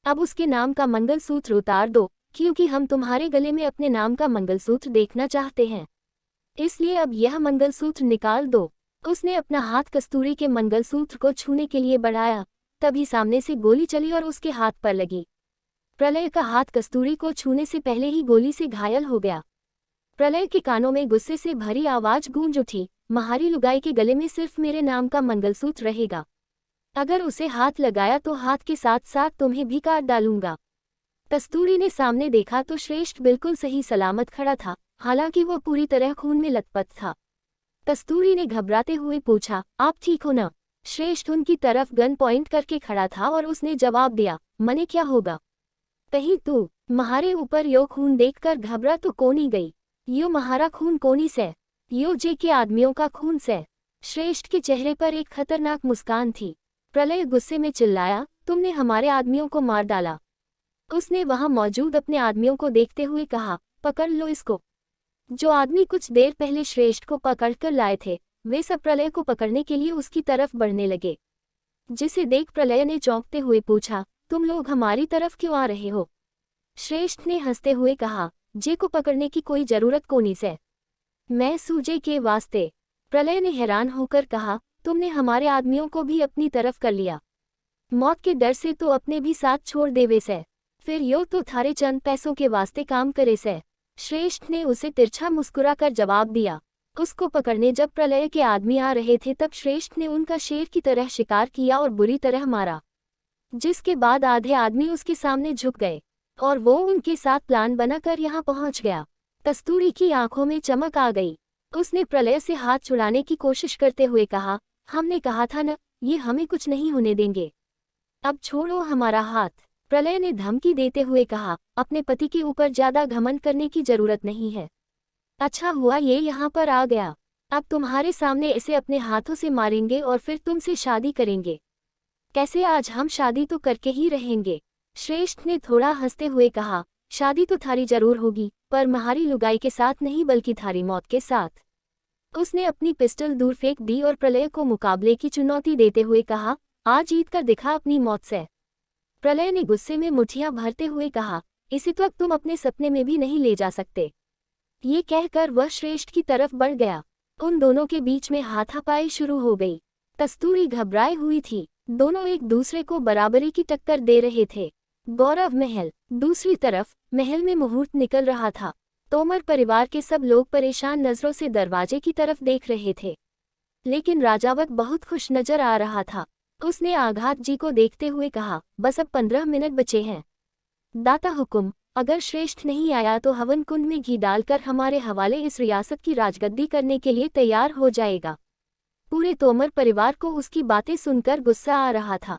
S1: अब उसके नाम का मंगलसूत्र उतार दो, क्योंकि हम तुम्हारे गले में अपने नाम का मंगलसूत्र देखना चाहते हैं। इसलिए अब यह मंगलसूत्र निकाल दो। उसने अपना हाथ कस्तूरी के मंगलसूत्र को छूने के लिए बढ़ाया, तभी सामने से गोली चली और उसके हाथ पर लगी। प्रलय का हाथ कस्तूरी को छूने से पहले ही गोली से घायल हो गया। प्रलय के कानों में गुस्से से भरी आवाज गूंज उठी, महारी लुगाई के गले में सिर्फ मेरे नाम का मंगलसूत्र रहेगा। अगर उसे हाथ लगाया तो हाथ के साथ साथ तुम्हें भी काट डालूंगा। कस्तूरी ने सामने देखा तो श्रेष्ठ बिल्कुल सही सलामत खड़ा था, हालांकि वह पूरी तरह खून में लथपथ था। कस्तूरी ने घबराते हुए पूछा, आप ठीक हो ना? श्रेष्ठ उनकी तरफ गन पॉइंट करके खड़ा था और उसने जवाब दिया, मने क्या होगा? कहीं तू महारे ऊपर यो खून देखकर घबरा तो कोनी गई? यो महारा खून कोनी से? यो जे के आदमियों का खून से। श्रेष्ठ के चेहरे पर एक खतरनाक मुस्कान थी। प्रलय गुस्से में चिल्लाया, तुमने हमारे आदमियों को मार डाला। उसने वहां मौजूद अपने आदमियों को देखते हुए कहा, पकड़ लो इसको। जो आदमी कुछ देर पहले श्रेष्ठ को पकड़कर लाए थे, वे सब प्रलय को पकड़ने के लिए उसकी तरफ बढ़ने लगे। जिसे देख प्रलय ने चौंकते हुए पूछा, तुम लोग हमारी तरफ क्यों आ रहे हो? श्रेष्ठ ने हंसते हुए कहा, जे को पकड़ने की कोई जरूरत कोनी से। मैं सूजे के वास्ते। प्रलय ने हैरान होकर कहा, तुमने हमारे आदमियों को भी अपनी तरफ कर लिया। मौत के डर से तो अपने भी साथ छोड़ देवे से। फिर यो तो थारे चंद पैसों के वास्ते काम करे से। श्रेष्ठ ने उसे तिरछा मुस्कुराकर जवाब दिया। उसको पकड़ने जब प्रलय के आदमी आ रहे थे तब श्रेष्ठ ने उनका शेर की तरह शिकार किया और बुरी तरह मारा, जिसके बाद आधे आदमी उसके सामने झुक गए और वो उनके साथ प्लान बनाकर यहाँ पहुँच गया। कस्तूरी की आंखों में चमक आ गई। उसने प्रलय से हाथ छुड़ाने की कोशिश करते हुए कहा, हमने कहा था न, ये हमें कुछ नहीं होने देंगे। अब छोड़ो हमारा हाथ। प्रलय ने धमकी देते हुए कहा, अपने पति के ऊपर ज्यादा घमंड करने की जरूरत नहीं है। अच्छा हुआ ये यहाँ पर आ गया। अब तुम्हारे सामने इसे अपने हाथों से मारेंगे और फिर तुमसे शादी करेंगे। कैसे? आज हम शादी तो करके ही रहेंगे। श्रेष्ठ ने थोड़ा हंसते हुए कहा, शादी तो थारी जरूर होगी, पर महारी लुगाई के साथ नहीं बल्कि थारी मौत के साथ। उसने अपनी पिस्टल दूर फेंक दी और प्रलय को मुकाबले की चुनौती देते हुए कहा, आज जीत कर दिखा अपनी मौत से। प्रलय ने गुस्से में मुठियां भरते हुए कहा, इसे तो अब तुम अपने सपने में भी नहीं ले जा सकते। ये कहकर वह श्रेष्ठ की तरफ बढ़ गया। उन दोनों के बीच में हाथापाई शुरू हो गई। कस्तूरी घबराई हुई थी। दोनों एक दूसरे को बराबरी की टक्कर दे रहे थे। गौरव महल। दूसरी तरफ महल में मुहूर्त निकल रहा था। तोमर परिवार के सब लोग परेशान नजरों से दरवाजे की तरफ देख रहे थे, लेकिन राजावत बहुत खुश नजर आ रहा था। उसने आघात जी को देखते हुए कहा, बस अब 15 मिनट बचे हैं। दाता हुकुम, अगर श्रेष्ठ नहीं आया तो हवन कुंड में घी डालकर हमारे हवाले इस रियासत की राजगद्दी करने के लिए तैयार हो जाएगा। पूरे तोमर परिवार को उसकी बातें सुनकर गुस्सा आ रहा था।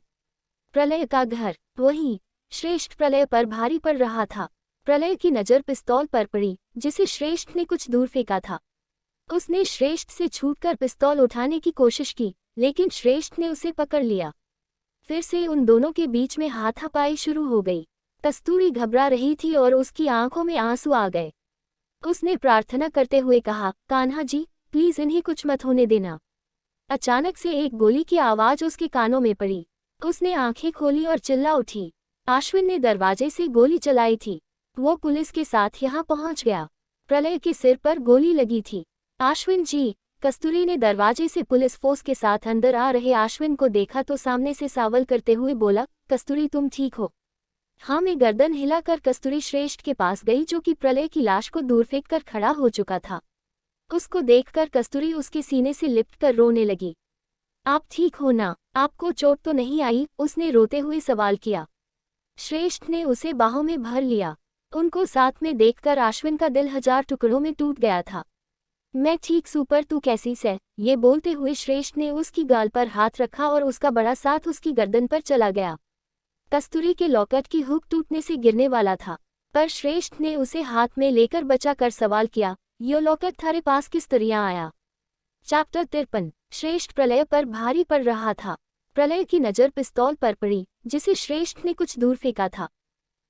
S1: प्रलय का घर। वहीं श्रेष्ठ प्रलय पर भारी पड़ रहा था। प्रलय की नज़र पिस्तौल पर पड़ी, जिसे श्रेष्ठ ने कुछ दूर फेंका था। उसने श्रेष्ठ से छूटकर पिस्तौल उठाने की कोशिश की, लेकिन श्रेष्ठ ने उसे पकड़ लिया। फिर से उन दोनों के बीच में हाथापाई शुरू हो गई। कस्तूरी घबरा रही थी और उसकी आंखों में आंसू आ गए। उसने प्रार्थना करते हुए कहा, कान्हा जी, प्लीज इन्हें कुछ मत होने देना। अचानक से एक गोली की आवाज उसके कानों में पड़ी। उसने आंखें खोली और चिल्ला उठी। आश्विन ने दरवाजे से गोली चलाई थी। वो पुलिस के साथ यहाँ पहुंच गया। प्रलय के सिर पर गोली लगी थी। आश्विन जी। कस्तूरी ने दरवाजे से पुलिस फोर्स के साथ अंदर आ रहे आश्विन को देखा तो सामने से सवाल करते हुए बोला, कस्तूरी तुम ठीक हो? हाँ में गर्दन हिलाकर कस्तूरी श्रेष्ठ के पास गई, जो कि प्रलय की लाश को दूर फेंक कर खड़ा हो चुका था। उसको देखकर कस्तूरी उसके सीने से लिपट कर रोने लगी। आप ठीक हो ना? आपको चोट तो नहीं आई? उसने रोते हुए सवाल किया। श्रेष्ठ ने उसे बाहों में भर लिया। उनको साथ में देखकर अश्विन का दिल 1000 टुकड़ों में टूट गया था। मैं ठीक सुपर, तू कैसी है? ये बोलते हुए श्रेष्ठ ने उसकी गाल पर हाथ रखा और उसका बड़ा साथ उसकी गर्दन पर चला गया। कस्तूरी के लॉकेट की हुक टूटने से गिरने वाला था, पर श्रेष्ठ ने उसे हाथ में लेकर बचा कर सवाल किया, यो लॉकेट थारे पास किस तरह आया? चैप्टर 53। श्रेष्ठ प्रलय पर भारी पड़ रहा था। प्रलय की नज़र पिस्तौल पर पड़ी, जिसे श्रेष्ठ ने कुछ दूर फेंका था।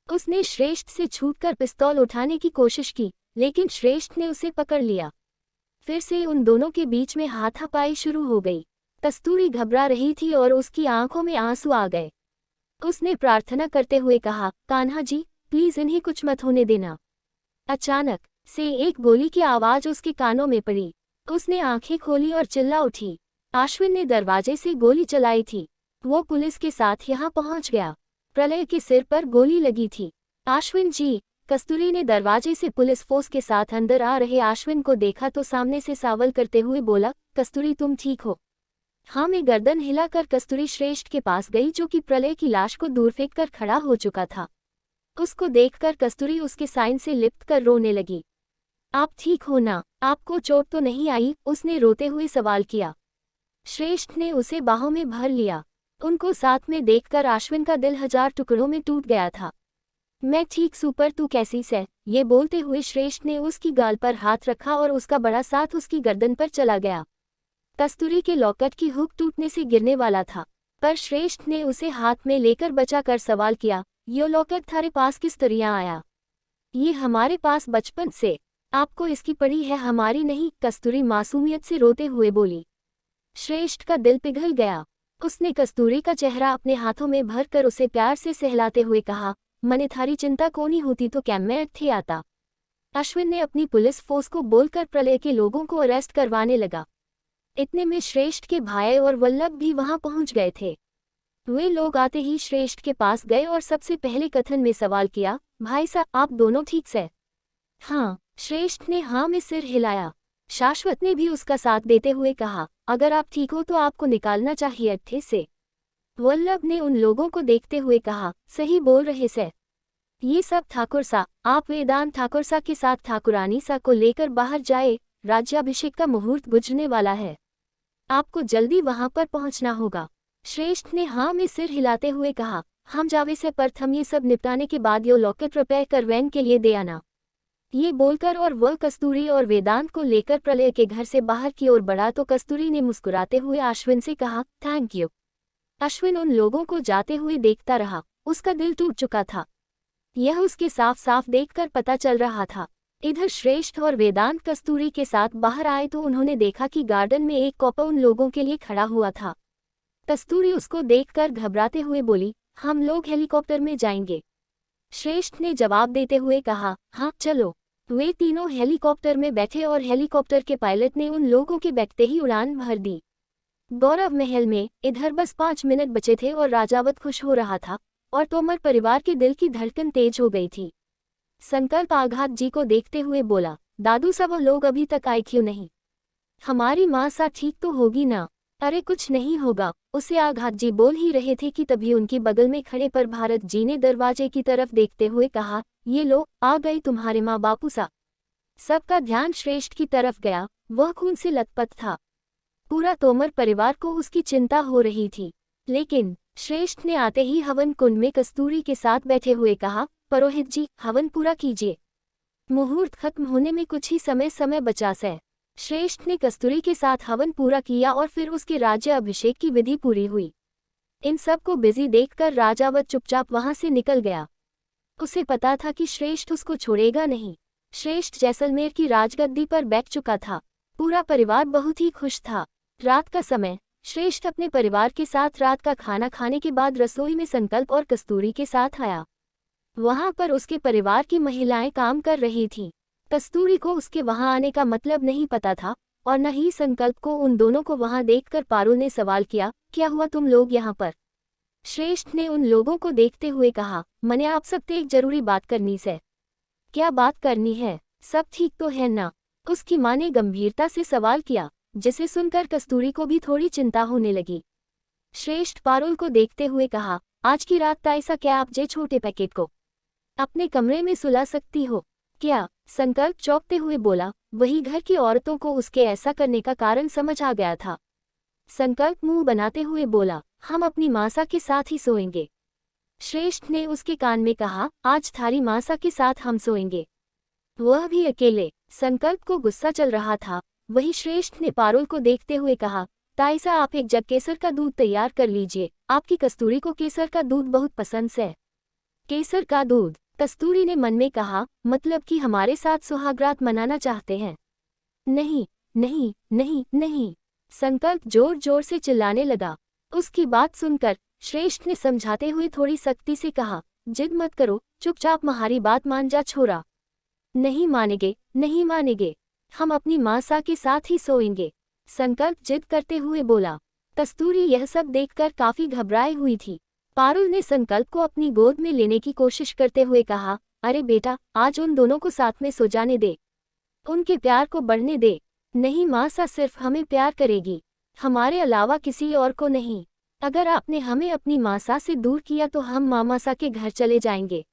S1: उसने श्रेष्ठ से छूटकर पिस्तौल उठाने की कोशिश की, लेकिन श्रेष्ठ ने उसे पकड़ लिया। फिर से उन दोनों के बीच में हाथापाई शुरू हो गई। कस्तूरी घबरा रही थी और उसकी आंखों में आंसू आ गए। उसने प्रार्थना करते हुए कहा, कान्हा जी, प्लीज इन्हें कुछ मत होने देना। अचानक से एक गोली की आवाज उसके कानों में पड़ी। उसने आंखें खोली और चिल्ला उठी। अश्विन ने दरवाजे से गोली चलाई थी। वो पुलिस के साथ यहाँ पहुंच गया। प्रलय के सिर पर गोली लगी थी। अश्विन जी! कस्तूरी ने दरवाजे से पुलिस फोर्स के साथ अंदर आ रहे अश्विन को देखा तो सामने से सवाल करते हुए बोला, कस्तूरी तुम ठीक हो? हाँ में गर्दन हिलाकर कस्तूरी श्रेष्ठ के पास गई, जो कि प्रलय की लाश को दूर फेंक कर खड़ा हो चुका था। उसको देखकर कस्तूरी उसके साइन से लिपट कर रोने लगी। आप ठीक हो ना? आपको चोट तो नहीं आई? उसने रोते हुए सवाल किया। श्रेष्ठ ने उसे बाहों में भर लिया। उनको साथ में देखकर अश्विन का दिल 1000 टुकड़ों में टूट गया था। मैं ठीक सुपर, तू कैसी है? ये बोलते हुए श्रेष्ठ ने उसकी गाल पर हाथ रखा और उसका बड़ा साथ उसकी गर्दन पर चला गया। कस्तूरी के लॉकेट की हुक टूटने से गिरने वाला था, पर श्रेष्ठ ने उसे हाथ में लेकर बचा कर सवाल किया, यो लॉकेट थारे पास किस तरह आया? ये हमारे पास बचपन से। आपको इसकी पड़ी है, हमारी नहीं। कस्तूरी मासूमियत से रोते हुए बोली। श्रेष्ठ का दिल पिघल गया। उसने कस्तूरी का चेहरा अपने हाथों में भरकर उसे प्यार से सहलाते हुए कहा, मने थारी चिंता कोनी होती तो क्या मैं थे आता? अश्विन ने अपनी पुलिस फोर्स को बोलकर प्रलय के लोगों को अरेस्ट करवाने लगा। इतने में श्रेष्ठ के भाई और वल्लभ भी वहां पहुंच गए थे। वे लोग आते ही श्रेष्ठ के पास गए और सबसे पहले कथन में सवाल किया, भाई साहब आप दोनों ठीक से? हाँ। श्रेष्ठ ने हाँ में सिर हिलाया। शाश्वत ने भी उसका साथ देते हुए कहा, अगर आप ठीक हो तो आपको निकालना चाहिए अट्ठे से। वल्लभ ने उन लोगों को देखते हुए कहा, सही बोल रहे से। ये सब ठाकुर सा, आप वेदांत ठाकुर सा के साथ ठाकुरानी सा को लेकर बाहर जाए, राज्याभिषेक का मुहूर्त गुजरने वाला है। आपको जल्दी वहां पर पहुंचना होगा। श्रेष्ठ ने हाँ में सिर हिलाते हुए कहा, हम जावे से प्रथम ये सब निपटाने के बाद यो लॉकेट रिपेयर कर वैन के लिए दे आना। ये बोलकर और वह कस्तूरी और वेदांत को लेकर प्रलय के घर से बाहर की ओर बढ़ा तो कस्तूरी ने मुस्कुराते हुए अश्विन से कहा, थैंक यू। अश्विन उन लोगों को जाते हुए देखता रहा। उसका दिल टूट चुका था। यह उसके साफ साफ देखकर पता चल रहा था। इधर श्रेष्ठ और वेदांत कस्तूरी के साथ बाहर आए तो उन्होंने देखा कि गार्डन में एक कौवा उन लोगों के लिए खड़ा हुआ था। कस्तूरी उसको देखकर घबराते हुए बोली, हम लोग हेलीकॉप्टर में जाएंगे। श्रेष्ठ ने जवाब देते हुए कहा, हाँ चलो। वे तीनों हेलीकॉप्टर में बैठे और हेलीकॉप्टर के पायलट ने उन लोगों के बैठते ही उड़ान भर दी। गौरव महल में इधर बस 5 मिनट बचे थे और राजावत खुश हो रहा था और तोमर परिवार के दिल की धड़कन तेज हो गई थी। संकल्प आघात जी को देखते हुए बोला, दादू सा वो लोग अभी तक आए क्यों नहीं? हमारी माँ सा ठीक तो होगी ना? अरे कुछ नहीं होगा, उसे आघात जी बोल ही रहे थे कि तभी उनकी बगल में खड़े पर भारत जी ने दरवाजे की तरफ देखते हुए कहा, ये लो आ गई तुम्हारे माँ बापू सा। सबका ध्यान श्रेष्ठ की तरफ गया। वह खून से लथपथ था। पूरा तोमर परिवार को उसकी चिंता हो रही थी। लेकिन श्रेष्ठ ने आते ही हवन कुंड में कस्तूरी के साथ बैठे हुए कहा, पुरोहित जी हवन पूरा कीजिए। मुहूर्त खत्म होने में कुछ ही समय बचा है। श्रेष्ठ ने कस्तूरी के साथ हवन पूरा किया और फिर उसके राज्य अभिषेक की विधि पूरी हुई। इन सब को बिजी देखकर राजावत चुपचाप वहां से निकल गया। उसे पता था कि श्रेष्ठ उसको छोड़ेगा नहीं। श्रेष्ठ जैसलमेर की राजगद्दी पर बैठ चुका था। पूरा परिवार बहुत ही खुश था। रात का समय श्रेष्ठ अपने परिवार के साथ रात का खाना खाने के बाद रसोई में संकल्प और कस्तूरी के साथ आया। वहां पर उसके परिवार की महिलाएं काम कर रही थीं। कस्तूरी को उसके वहां आने का मतलब नहीं पता था और न ही संकल्प को। उन दोनों को वहां देखकर पारुल ने सवाल किया, क्या हुआ तुम लोग यहाँ पर? श्रेष्ठ ने उन लोगों को देखते हुए कहा, मने आप सबसे एक जरूरी बात करनी से। क्या बात करनी है? सब ठीक तो है ना? उसकी माँ ने गंभीरता से सवाल किया, जिसे सुनकर कस्तूरी को भी थोड़ी चिंता होने लगी। श्रेष्ठ पारुल को देखते हुए कहा, आज की रात का ऐसा क्या आप जे छोटे पैकेट को अपने कमरे में सुला सकती हो क्या? संकल्प चौंकते हुए बोला। वही घर की औरतों को उसके ऐसा करने का कारण समझ आ गया था। संकल्प मुंह बनाते हुए बोला, हम अपनी मासा के साथ ही सोएंगे। श्रेष्ठ ने उसके कान में कहा, आज थारी मासा के साथ हम सोएंगे, वह भी अकेले। संकल्प को गुस्सा चल रहा था। वही श्रेष्ठ ने पारुल को देखते हुए कहा, ताईसा आप एक जग केसर का दूध तैयार कर लीजिए, आपकी कस्तूरी को केसर का दूध बहुत पसंद है। केसर का दूध? कस्तूरी ने मन में कहा, मतलब कि हमारे साथ सुहागरात मनाना चाहते हैं? नहीं नहीं नहीं नहीं। संकल्प जोर जोर से चिल्लाने लगा। उसकी बात सुनकर श्रेष्ठ ने समझाते हुए थोड़ी सख्ती से कहा, जिद मत करो, चुपचाप हमारी बात मान जा छोरा। नहीं मानेंगे, नहीं मानेंगे, हम अपनी मासा के साथ ही सोएंगे। संकल्प जिद करते हुए बोला। कस्तूरी यह सब देखकर काफी घबराई हुई थी। पारुल ने संकल्प को अपनी गोद में लेने की कोशिश करते हुए कहा, अरे बेटा, आज उन दोनों को साथ में सो जाने दे, उनके प्यार को बढ़ने दे। नहीं, मासा सिर्फ हमें प्यार करेगी, हमारे अलावा किसी और को नहीं। अगर आपने हमें अपनी मासा से दूर किया तो हम मामासा के घर चले जाएंगे।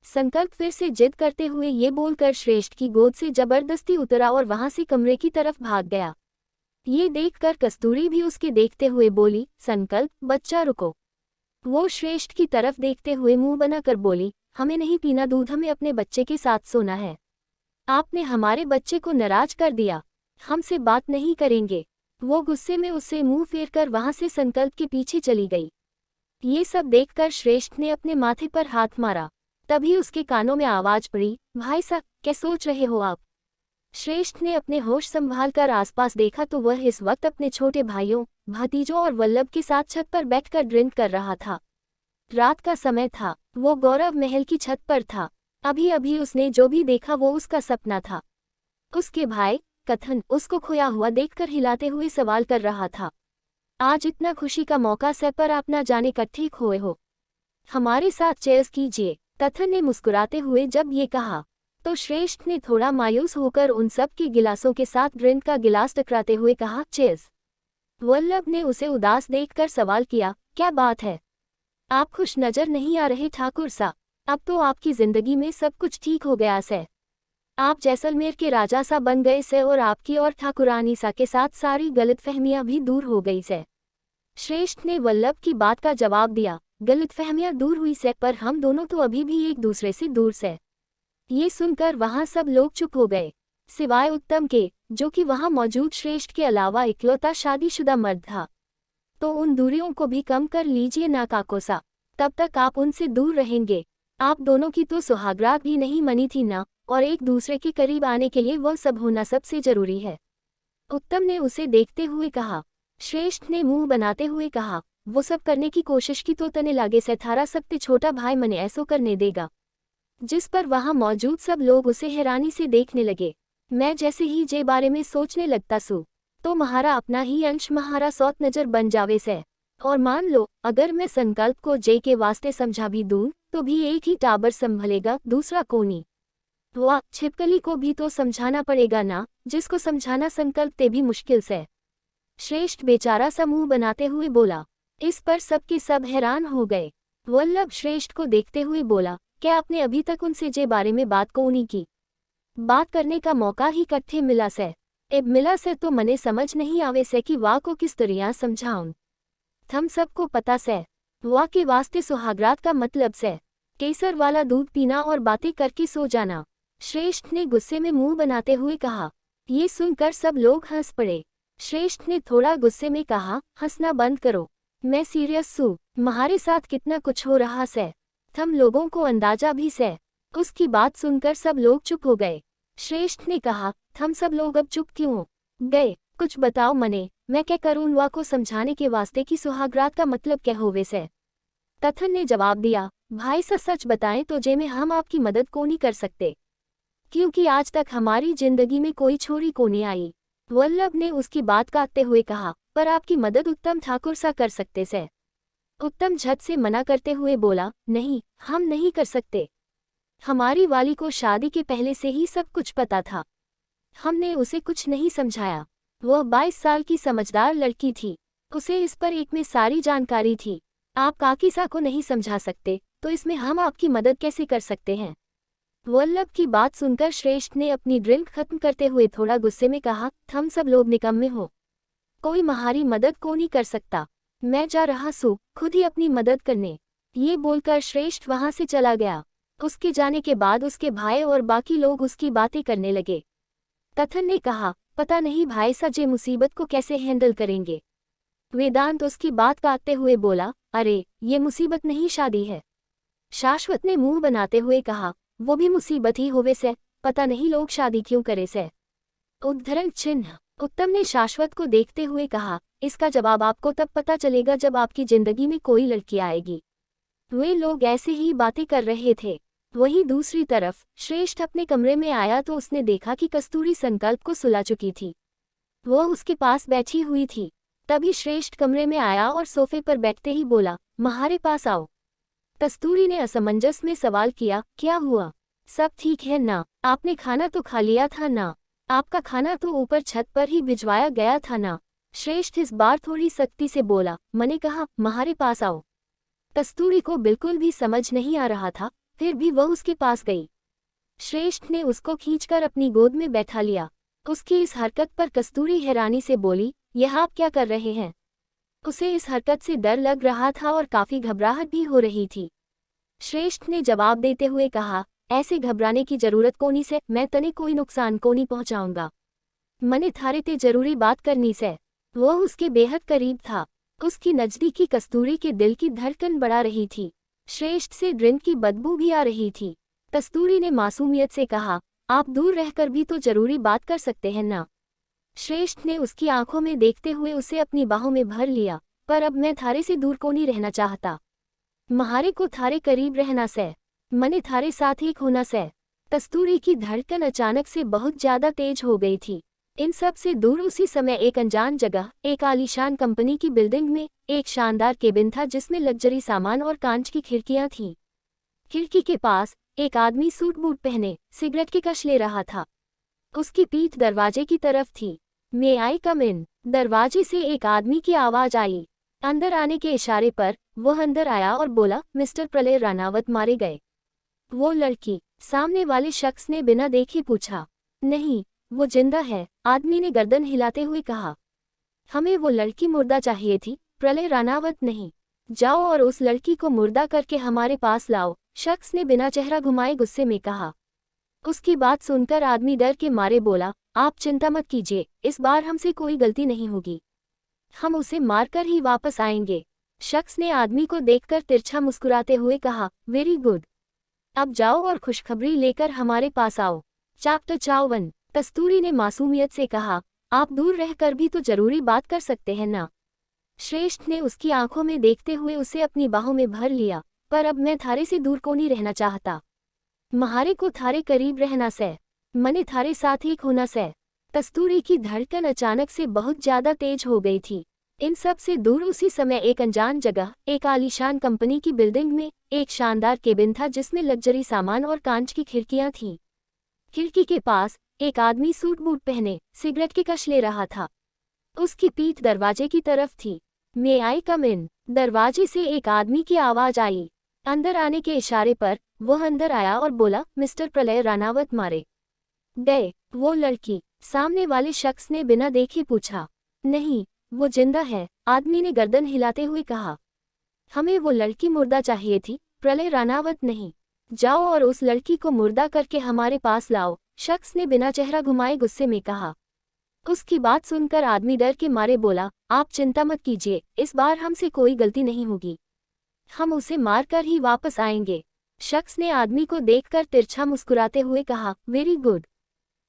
S1: संकल्प फिर से जिद करते हुए ये बोलकर श्रेष्ठ की गोद से जबरदस्ती उतरा और वहां से कमरे की तरफ भाग गया। ये देखकर कस्तूरी भी उसके देखते हुए बोली, संकल्प बच्चा रुको। वो श्रेष्ठ की तरफ देखते हुए मुंह बनाकर बोली, हमें नहीं पीना दूध, हमें अपने बच्चे के साथ सोना है। आपने हमारे बच्चे को नाराज कर दिया, हमसे बात नहीं करेंगे। वो गुस्से में उससे मुंह फेरकर वहां से संकल्प के पीछे चली गई। ये सब देखकर श्रेष्ठ ने अपने माथे पर हाथ मारा। तभी उसके कानों में आवाज पड़ी, भाई साहब क्या सोच रहे हो आप? श्रेष्ठ ने अपने होश संभालकर आसपास देखा तो वह इस वक्त अपने छोटे भाइयों, भतीजों और वल्लभ के साथ छत पर बैठकर ड्रिंक कर रहा था। रात का समय था। वो गौरव महल की छत पर था। अभी अभी उसने जो भी देखा वो उसका सपना था। उसके भाई कथन उसको खोया हुआ देखकर हिलाते हुए सवाल कर रहा था, आज इतना खुशी का मौका से पर आप ना जाने कट्ठे खोए हो, हमारे साथ चेयर्स कीजिए। कथन ने मुस्कुराते हुए जब ये कहा तो श्रेष्ठ ने थोड़ा मायूस होकर उन सब के गिलासों के साथ ड्रिंक का गिलास टकराते हुए कहा, चेयर्स। वल्लभ ने उसे उदास देखकर सवाल किया, क्या बात है, आप खुश नजर नहीं आ रहे ठाकुर सा? अब तो आपकी जिंदगी में सब कुछ ठीक हो गया से, आप जैसलमेर के राजा सा बन गए से और आपकी और ठाकुरानी सा के साथ सारी गलतफहमियां भी दूर हो गई से। श्रेष्ठ ने वल्लभ की बात का जवाब दिया, गलतफहमियां दूर हुई से पर हम दोनों तो अभी भी एक दूसरे से दूर से। ये सुनकर वहां सब लोग चुप हो गए, सिवाय उत्तम के, जो कि वहां मौजूद श्रेष्ठ के अलावा इकलौता शादीशुदा मर्द था। तो उन दूरियों को भी कम कर लीजिए ना काकोसा, तब तक आप उनसे दूर रहेंगे। आप दोनों की तो सुहागरात भी नहीं मनी थी ना, और एक दूसरे के करीब आने के लिए वह सब होना सबसे जरूरी है। उत्तम ने उसे देखते हुए कहा। श्रेष्ठ ने मुंह बनाते हुए कहा, वो सब करने की कोशिश की तो तने लागे से थारा सबसे छोटा भाई मने ऐसो करने देगा। जिस पर वहां मौजूद सब लोग उसे हैरानी से देखने लगे। मैं जैसे ही जे बारे में सोचने लगता सू तो महारा अपना ही अंश महारा सौत नजर बन जावे से। और मान लो अगर मैं संकल्प को जे के वास्ते समझा भी दूं तो भी एक ही टाबर संभलेगा, दूसरा कोनी। वाह, छिपकली को भी तो समझाना पड़ेगा ना, जिसको समझाना संकल्प ते भी मुश्किल से। श्रेष्ठ बेचारा सा मुंह बनाते हुए बोला। इस पर सबके सब हैरान हो गए। वल्लभ श्रेष्ठ को देखते हुए बोला, क्या आपने अभी तक उनसे जे बारे में बात को नहीं की? बात करने का मौका ही कट्ठे मिला से, अब मिला से तो मने समझ नहीं आवे से कि वाह को किस तरह समझाऊं। थम सबको पता से वाह के वास्ते सुहागरात का मतलब से केसर वाला दूध पीना और बातें करके सो जाना। श्रेष्ठ ने गुस्से में मुंह बनाते हुए कहा। ये सुनकर सब लोग हंस पड़े। श्रेष्ठ ने थोड़ा गुस्से में कहा, हंसना बंद करो, मैं सीरियस सू, तुम्हारे साथ कितना कुछ हो रहा से थम लोगों को अंदाजा भी से। उसकी बात सुनकर सब लोग चुप हो गए। श्रेष्ठ ने कहा, थम सब लोग अब चुप क्यों गए, कुछ बताओ मने, मैं क्या करूं वा को समझाने के वास्ते कि सुहागरात का मतलब क्या होवे से। कथन ने जवाब दिया, भाई सच बताएं तो जे में हम आपकी मदद को नहीं कर सकते, क्योंकि आज तक हमारी जिंदगी में कोई छोरी को नहीं आई। वल्लभ ने उसकी बात काटते हुए कहा, पर आपकी मदद उत्तम ठाकुर सा कर सकते से। उत्तम झट से मना करते हुए बोला, नहीं, हम नहीं कर सकते। हमारी वाली को शादी के पहले से ही सब कुछ पता था। हमने उसे कुछ नहीं समझाया। वह 22 साल की समझदार लड़की थी। उसे इस पर एक में सारी जानकारी थी। आप काकीसा को नहीं समझा सकते तो इसमें हम आपकी मदद कैसे कर सकते हैं? वल्लभ की बात सुनकर श्रेष्ठ ने अपनी ड्रिल खत्म करते हुए थोड़ा गुस्से में कहा, हम सब लोग निकम्मे हो, कोई हमारी मदद को नहीं कर सकता। मैं जा रहा सू खुद ही अपनी मदद करने। ये बोलकर श्रेष्ठ वहां से चला गया। उसके जाने के बाद उसके भाई और बाकी लोग उसकी बातें करने लगे। कथन ने कहा, पता नहीं भाई सजे मुसीबत को कैसे हैंडल करेंगे। वेदांत उसकी बात काटते हुए बोला, अरे ये मुसीबत नहीं शादी है। शाश्वत ने मुंह बनाते हुए कहा, वो भी मुसीबत ही होवे से, पता नहीं लोग शादी क्यों करे से। उद्धरण चिन्ह। उत्तम ने शाश्वत को देखते हुए कहा, इसका जवाब आपको तब पता चलेगा जब आपकी जिंदगी में कोई लड़की आएगी। वे लोग ऐसे ही बातें कर रहे थे। वहीं दूसरी तरफ श्रेष्ठ अपने कमरे में आया तो उसने देखा कि कस्तूरी संकल्प को सुला चुकी थी। वह उसके पास बैठी हुई थी। तभी श्रेष्ठ कमरे में आया और सोफे पर बैठते ही बोला, म्हारे पास आओ। कस्तूरी ने असमंजस में सवाल किया, क्या हुआ? सब ठीक है ना? आपने खाना तो खा लिया था ना? आपका खाना तो ऊपर छत पर ही भिजवाया गया था ना? श्रेष्ठ इस बार थोड़ी सख्ती से बोला, मैंने कहा म्हारे पास आओ। कस्तूरी को बिल्कुल भी समझ नहीं आ रहा था, फिर भी वह उसके पास गई। श्रेष्ठ ने उसको खींचकर अपनी गोद में बैठा लिया। उसकी इस हरकत पर कस्तूरी हैरानी से बोली, यह आप क्या कर रहे हैं? उसे इस हरकत से डर लग रहा था और काफी घबराहट भी हो रही थी। श्रेष्ठ ने जवाब देते हुए कहा, ऐसे घबराने की जरूरत कोनी से, मैं तने कोई नुकसान को नहीं पहुंचाऊंगा। मने थारे ते जरूरी बात करनी से। वह उसके बेहद करीब था। उसकी नजदीकी कस्तूरी के दिल की धड़कन बढ़ा रही थी। श्रेष्ठ से ड्रिंक की बदबू भी आ रही थी। कस्तूरी ने मासूमियत से कहा, आप दूर रहकर भी तो जरूरी बात कर सकते हैं ना? श्रेष्ठ ने उसकी आंखों में देखते हुए उसे अपनी बाहों में भर लिया, पर अब मैं थारे से दूर को नहीं रहना चाहता। म्हारे को थारे करीब रहना से, मने थारे साथ एक होना से। कस्तूरी की धड़कन अचानक से बहुत ज्यादा तेज हो गई थी। इन सब से दूर उसी समय एक अनजान जगह, एक आलीशान कंपनी की बिल्डिंग में एक शानदार केबिन था जिसमें लग्जरी सामान और कांच की खिड़कियां थीं। खिड़की के पास एक आदमी सूट बूट पहने सिगरेट की कश ले रहा था। उसकी पीठ दरवाजे की तरफ थी। मे आई कम इन? दरवाजे से एक आदमी की आवाज आई। अंदर आने के इशारे पर वह अंदर आया और बोला, मिस्टर प्रलय रानावत मारे गए। वो लड़की? सामने वाले शख्स ने बिना देखे पूछा। नहीं, वो जिंदा है, आदमी ने गर्दन हिलाते हुए कहा। हमें वो लड़की मुर्दा चाहिए थी, प्रलय रानावत नहीं। जाओ और उस लड़की को मुर्दा करके हमारे पास लाओ, शख्स ने बिना चेहरा घुमाए गुस्से में कहा। उसकी बात सुनकर आदमी डर के मारे बोला, आप चिंता मत कीजिए, इस बार हमसे कोई गलती नहीं होगी। हम उसे मारकर ही वापस आएंगे। शख्स ने आदमी को देखकर तिरछा मुस्कुराते हुए कहा, वेरी गुड। अब जाओ और खुशखबरी लेकर हमारे पास आओ। चैप्टर 54। कस्तूरी ने मासूमियत से कहा, आप दूर रहकर भी तो जरूरी बात कर सकते हैं ना? श्रेष्ठ ने उसकी आंखों में देखते हुए उसे अपनी बाहों में भर लिया, पर अब मैं थारे से दूर को नहीं रहना चाहता। म्हारे को थारे करीब रहना से, मने थारे साथ एक होना से। कस्तूरी की धड़कन अचानक से बहुत ज्यादा तेज हो गई थी। इन सब से दूर उसी समय एक अनजान जगह, एक आलीशान कंपनी की बिल्डिंग में एक शानदार केबिन था जिसमें लग्जरी सामान और कांच की खिड़कियां थीं। खिड़की के पास एक आदमी सूट बूट पहने सिगरेट की कश ले रहा था। उसकी पीठ दरवाजे की तरफ थी। मे आई कम इन? दरवाजे से एक आदमी की आवाज आई। अंदर आने के इशारे पर वह अंदर आया और बोला, मिस्टर प्रलय रानावत मारे गए। वो लड़की? सामने वाले शख्स ने बिना देखे पूछा। नहीं, वो जिंदा है, आदमी ने गर्दन हिलाते हुए कहा। हमें वो लड़की मुर्दा चाहिए थी, प्रलय रानावत नहीं। जाओ और उस लड़की को मुर्दा करके हमारे पास लाओ, शख्स ने बिना चेहरा घुमाए गुस्से में कहा। उसकी बात सुनकर आदमी डर के मारे बोला, आप चिंता मत कीजिए, इस बार हमसे कोई गलती नहीं होगी। हम उसे मारकर ही वापस आएंगे। शख्स ने आदमी को देखकर तिरछा मुस्कुराते हुए कहा, वेरी गुड।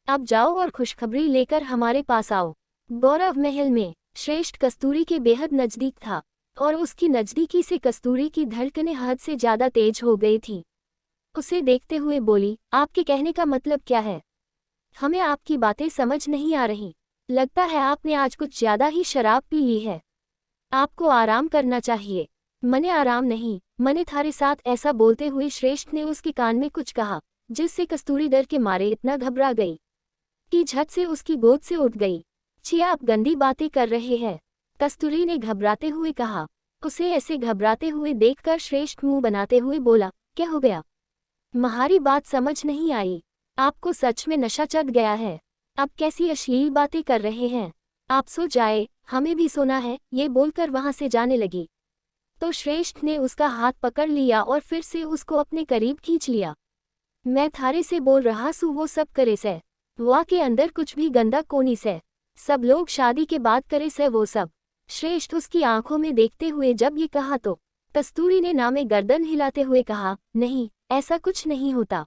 S1: अब जाओ और खुशखबरी लेकर हमारे पास आओ। गौरव महल में श्रेष्ठ कस्तूरी के बेहद नजदीक था और उसकी नजदीकी से कस्तूरी की धड़कनें हद से ज्यादा तेज हो गई थी। उसे देखते हुए बोली, आपके कहने का मतलब क्या है? हमें आपकी बातें समझ नहीं आ रही। लगता है आपने आज कुछ ज्यादा ही शराब पी ली है। आपको आराम करना चाहिए। मने आराम नहीं, मने थारे साथ। ऐसा बोलते हुए श्रेष्ठ ने उसके कान में कुछ कहा, जिससे कस्तूरी डर के मारे इतना घबरा गई कि झट से उसकी गोद से उठ गई। छी, आप गंदी बातें कर रहे हैं, कस्तूरी ने घबराते हुए कहा। उसे ऐसे घबराते हुए देखकर श्रेष्ठ मुंह बनाते हुए बोला, क्या हो गया? तुम्हारी बात समझ नहीं आई। आपको सच में नशा चढ़ गया है? अब कैसी अश्लील बातें कर रहे हैं? आप सो जाए, हमें भी सोना है। ये बोलकर वहां से जाने लगी तो श्रेष्ठ ने उसका हाथ पकड़ लिया और फिर से उसको अपने करीब खींच लिया। मैं थारे से बोल रहा सू, वो सब करे से। वहाँ के अंदर कुछ भी गंदा कोनी से। सब लोग शादी के बाद करे से वो सब। श्रेष्ठ उसकी आंखों में देखते हुए जब ये कहा तो कस्तूरी ने ना में गर्दन हिलाते हुए कहा, नहीं, ऐसा कुछ नहीं होता।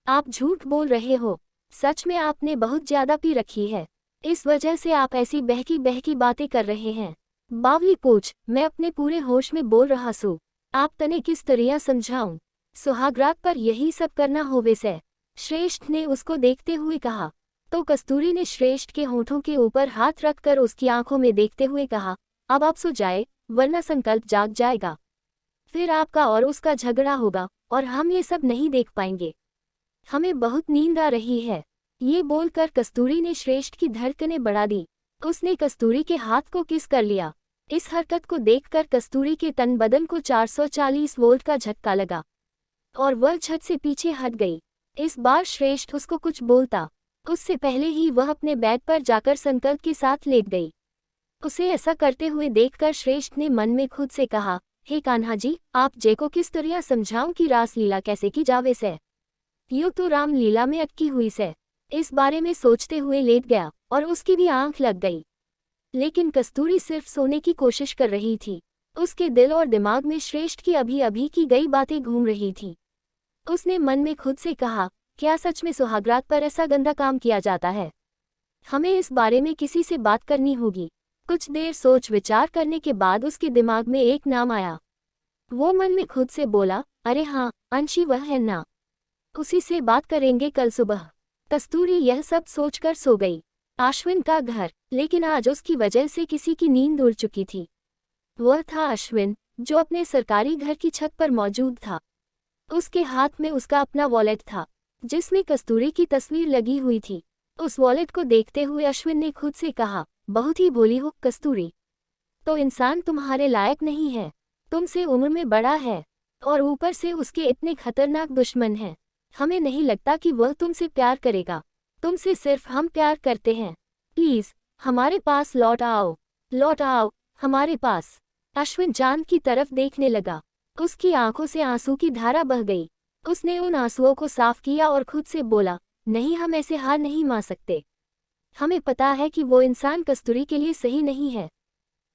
S1: आप झूठ बोल रहे हो। सच में आपने बहुत ज्यादा पी रखी है, इस वजह से आप ऐसी बहकी बहकी बातें कर रहे हैं। बावली पूछ, मैं अपने पूरे होश में बोल रहा सू। आप तने किस तरह समझाऊं? सुहागरात पर यही सब करना होवे से, श्रेष्ठ ने उसको देखते हुए कहा। तो कस्तूरी ने श्रेष्ठ के होठों के ऊपर हाथ रखकर उसकी आंखों में देखते हुए कहा, अब आप सो जाए, वरना संकल्प जाग जाएगा। फिर आपका और उसका झगड़ा होगा और हम ये सब नहीं देख पाएंगे। हमें बहुत नींद आ रही है। ये बोलकर कस्तूरी ने श्रेष्ठ की धड़कनें बढ़ा दी। उसने कस्तूरी के हाथ को किस कर लिया। इस हरकत को देखकर कस्तूरी के तन बदन को 440 वोल्ट का झटका लगा और वह झट से पीछे हट गई। इस बार श्रेष्ठ उसको कुछ बोलता उससे पहले ही वह अपने बेड पर जाकर संकल्प के साथ लेट गई। उसे ऐसा करते हुए देखकर श्रेष्ठ ने मन में खुद से कहा, हे कान्हा जी, आप जे को किस तरह समझाऊं कि रासलीला कैसे की जावे से? यूं तो रामलीला में अटकी हुई से। इस बारे में सोचते हुए लेट गया और उसकी भी आंख लग गई। लेकिन कस्तूरी सिर्फ सोने की कोशिश कर रही थी। उसके दिल और दिमाग में श्रेष्ठ की अभी अभी की गई बातें घूम रही थी। उसने मन में खुद से कहा, क्या सच में सुहागरात पर ऐसा गंदा काम किया जाता है? हमें इस बारे में किसी से बात करनी होगी। कुछ देर सोच विचार करने के बाद उसके दिमाग में एक नाम आया। वो मन में खुद से बोला, अरे हाँ, अंशी वह है ना, उसी से बात करेंगे कल सुबह। कस्तूरी यह सब सोचकर सो गई। अश्विन का घर, लेकिन आज उसकी वजह से किसी की नींद उड़ चुकी थी। वह था अश्विन, जो अपने सरकारी घर की छत पर मौजूद था। उसके हाथ में उसका अपना वॉलेट था, जिसमें कस्तूरी की तस्वीर लगी हुई थी। उस वॉलेट को देखते हुए अश्विन ने खुद से कहा, बहुत ही भोली हो कस्तूरी। तो इंसान तुम्हारे लायक नहीं है। तुमसे उम्र में बड़ा है और ऊपर से उसके इतने खतरनाक दुश्मन हैं। हमें नहीं लगता कि वह तुमसे प्यार करेगा। तुमसे सिर्फ हम प्यार करते हैं। प्लीज हमारे पास लौट आओ हमारे पास। अश्विन चांद की तरफ देखने लगा। उसकी आंखों से आंसू की धारा बह गई। उसने उन आंसुओं को साफ किया और खुद से बोला, नहीं, हम ऐसे हार नहीं मान सकते। हमें पता है कि वो इंसान कस्तूरी के लिए सही नहीं है।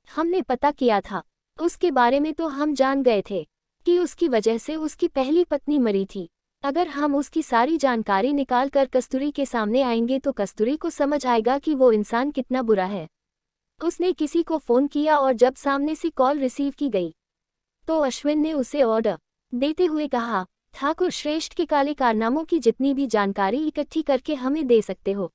S1: हमने पता किया था उसके बारे में, तो हम जान गए थे कि उसकी वजह से उसकी पहली पत्नी मरी थी। अगर हम उसकी सारी जानकारी निकाल कर कस्तूरी के सामने आएंगे तो कस्तूरी को समझ आएगा कि वो इंसान कितना बुरा है। उसने किसी को फ़ोन किया और जब सामने से कॉल रिसीव की गई तो अश्विन ने उसे ऑर्डर देते हुए कहा, ठाकुर श्रेष्ठ के काले कारनामों की जितनी भी जानकारी इकट्ठी करके हमें दे सकते हो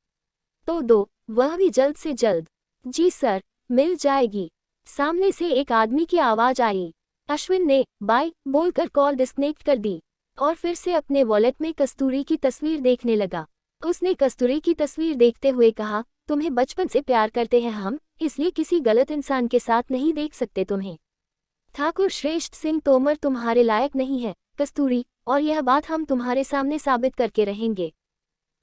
S1: तो दो, वह भी जल्द से जल्द। जी सर, मिल जाएगी। सामने से एक आदमी की आवाज़ आई। अश्विन ने बाय बोलकर कॉल डिस्कनेक्ट कर दी और फिर से अपने वॉलेट में कस्तूरी की तस्वीर देखने लगा। उसने कस्तूरी की तस्वीर देखते हुए कहा, तुम्हें बचपन से प्यार करते हैं हम, इसलिए किसी गलत इंसान के साथ नहीं देख सकते तुम्हें। ठाकुर श्रेष्ठ सिंह तोमर तुम्हारे लायक नहीं है कस्तूरी, और यह बात हम तुम्हारे सामने साबित करके रहेंगे।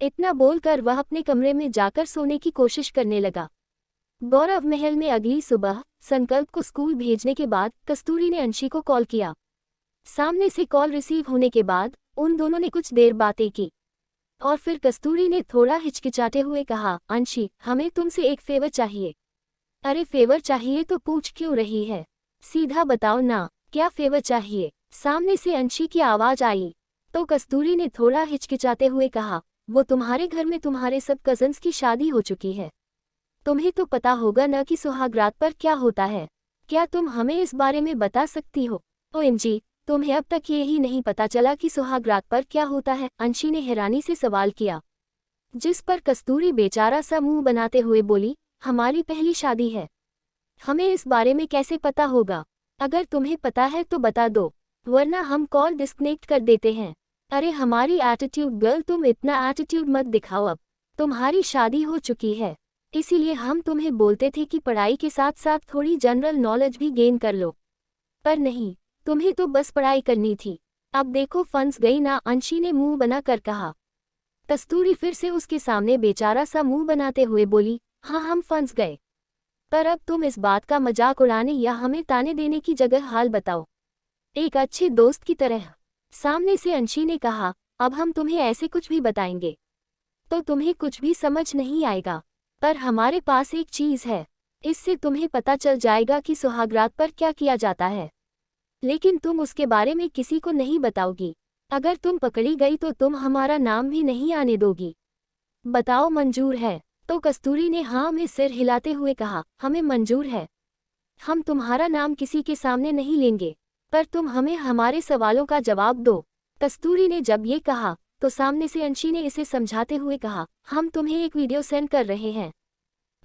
S1: इतना बोलकर वह अपने कमरे में जाकर सोने की कोशिश करने लगा। गौरव महल में अगली सुबह संकल्प को स्कूल भेजने के बाद कस्तूरी ने अंशी को कॉल किया। सामने से कॉल रिसीव होने के बाद उन दोनों ने कुछ देर बातें की और फिर कस्तूरी ने थोड़ा हिचकिचाते हुए कहा, अंशी, हमें तुमसे एक फेवर चाहिए। अरे फेवर चाहिए तो पूछ क्यों रही है? सीधा बताओ ना, क्या फेवर चाहिए? सामने से अंशी की आवाज आई तो कस्तूरी ने थोड़ा हिचकिचाते हुए कहा, वो तुम्हारे घर में तुम्हारे सब कजन्स की शादी हो चुकी है। तुम्हें तो पता होगा न कि सुहागरात पर क्या होता है। क्या तुम हमें इस बारे में बता सकती हो? ओएमजी, तुम्हें अब तक ये ही नहीं पता चला कि सुहागरात पर क्या होता है? अंशी ने हैरानी से सवाल किया, जिस पर कस्तूरी बेचारा सा मुंह बनाते हुए बोली, हमारी पहली शादी है, हमें इस बारे में कैसे पता होगा? अगर तुम्हें पता है तो बता दो, वरना हम कॉल डिस्कनेक्ट कर देते हैं। अरे हमारी एटीट्यूड गर्ल, तुम इतना एटीट्यूड मत दिखाओ। अब तुम्हारी शादी हो चुकी है, इसीलिए हम तुम्हें बोलते थे कि पढ़ाई के साथ साथ थोड़ी जनरल नॉलेज भी गेन कर लो, पर नहीं, तुम्हें तो बस पढ़ाई करनी थी। अब देखो फंस गई ना, अंशी ने मुंह बना कर कहा। कस्तूरी फिर से उसके सामने बेचारा सा मुंह बनाते हुए बोली, हाँ हम फंस गए, पर अब तुम इस बात का मजाक उड़ाने या हमें ताने देने की जगह हाल बताओ, एक अच्छे दोस्त की तरह। सामने से अंशी ने कहा, अब हम तुम्हें ऐसे कुछ भी बताएंगे तो तुम्हें कुछ भी समझ नहीं आएगा, पर हमारे पास एक चीज़ है, इससे तुम्हें पता चल जाएगा कि सुहागरात पर क्या किया जाता है, लेकिन तुम उसके बारे में किसी को नहीं बताओगी। अगर तुम पकड़ी गई तो तुम हमारा नाम भी नहीं आने दोगी। बताओ मंजूर है? तो कस्तूरी ने हाँ में सिर हिलाते हुए कहा, हमें मंजूर है, हम तुम्हारा नाम किसी के सामने नहीं लेंगे, पर तुम हमें हमारे सवालों का जवाब दो। कस्तूरी ने जब ये कहा तो सामने से अंशी ने इसे समझाते हुए कहा, हम तुम्हें एक वीडियो सेंड कर रहे हैं,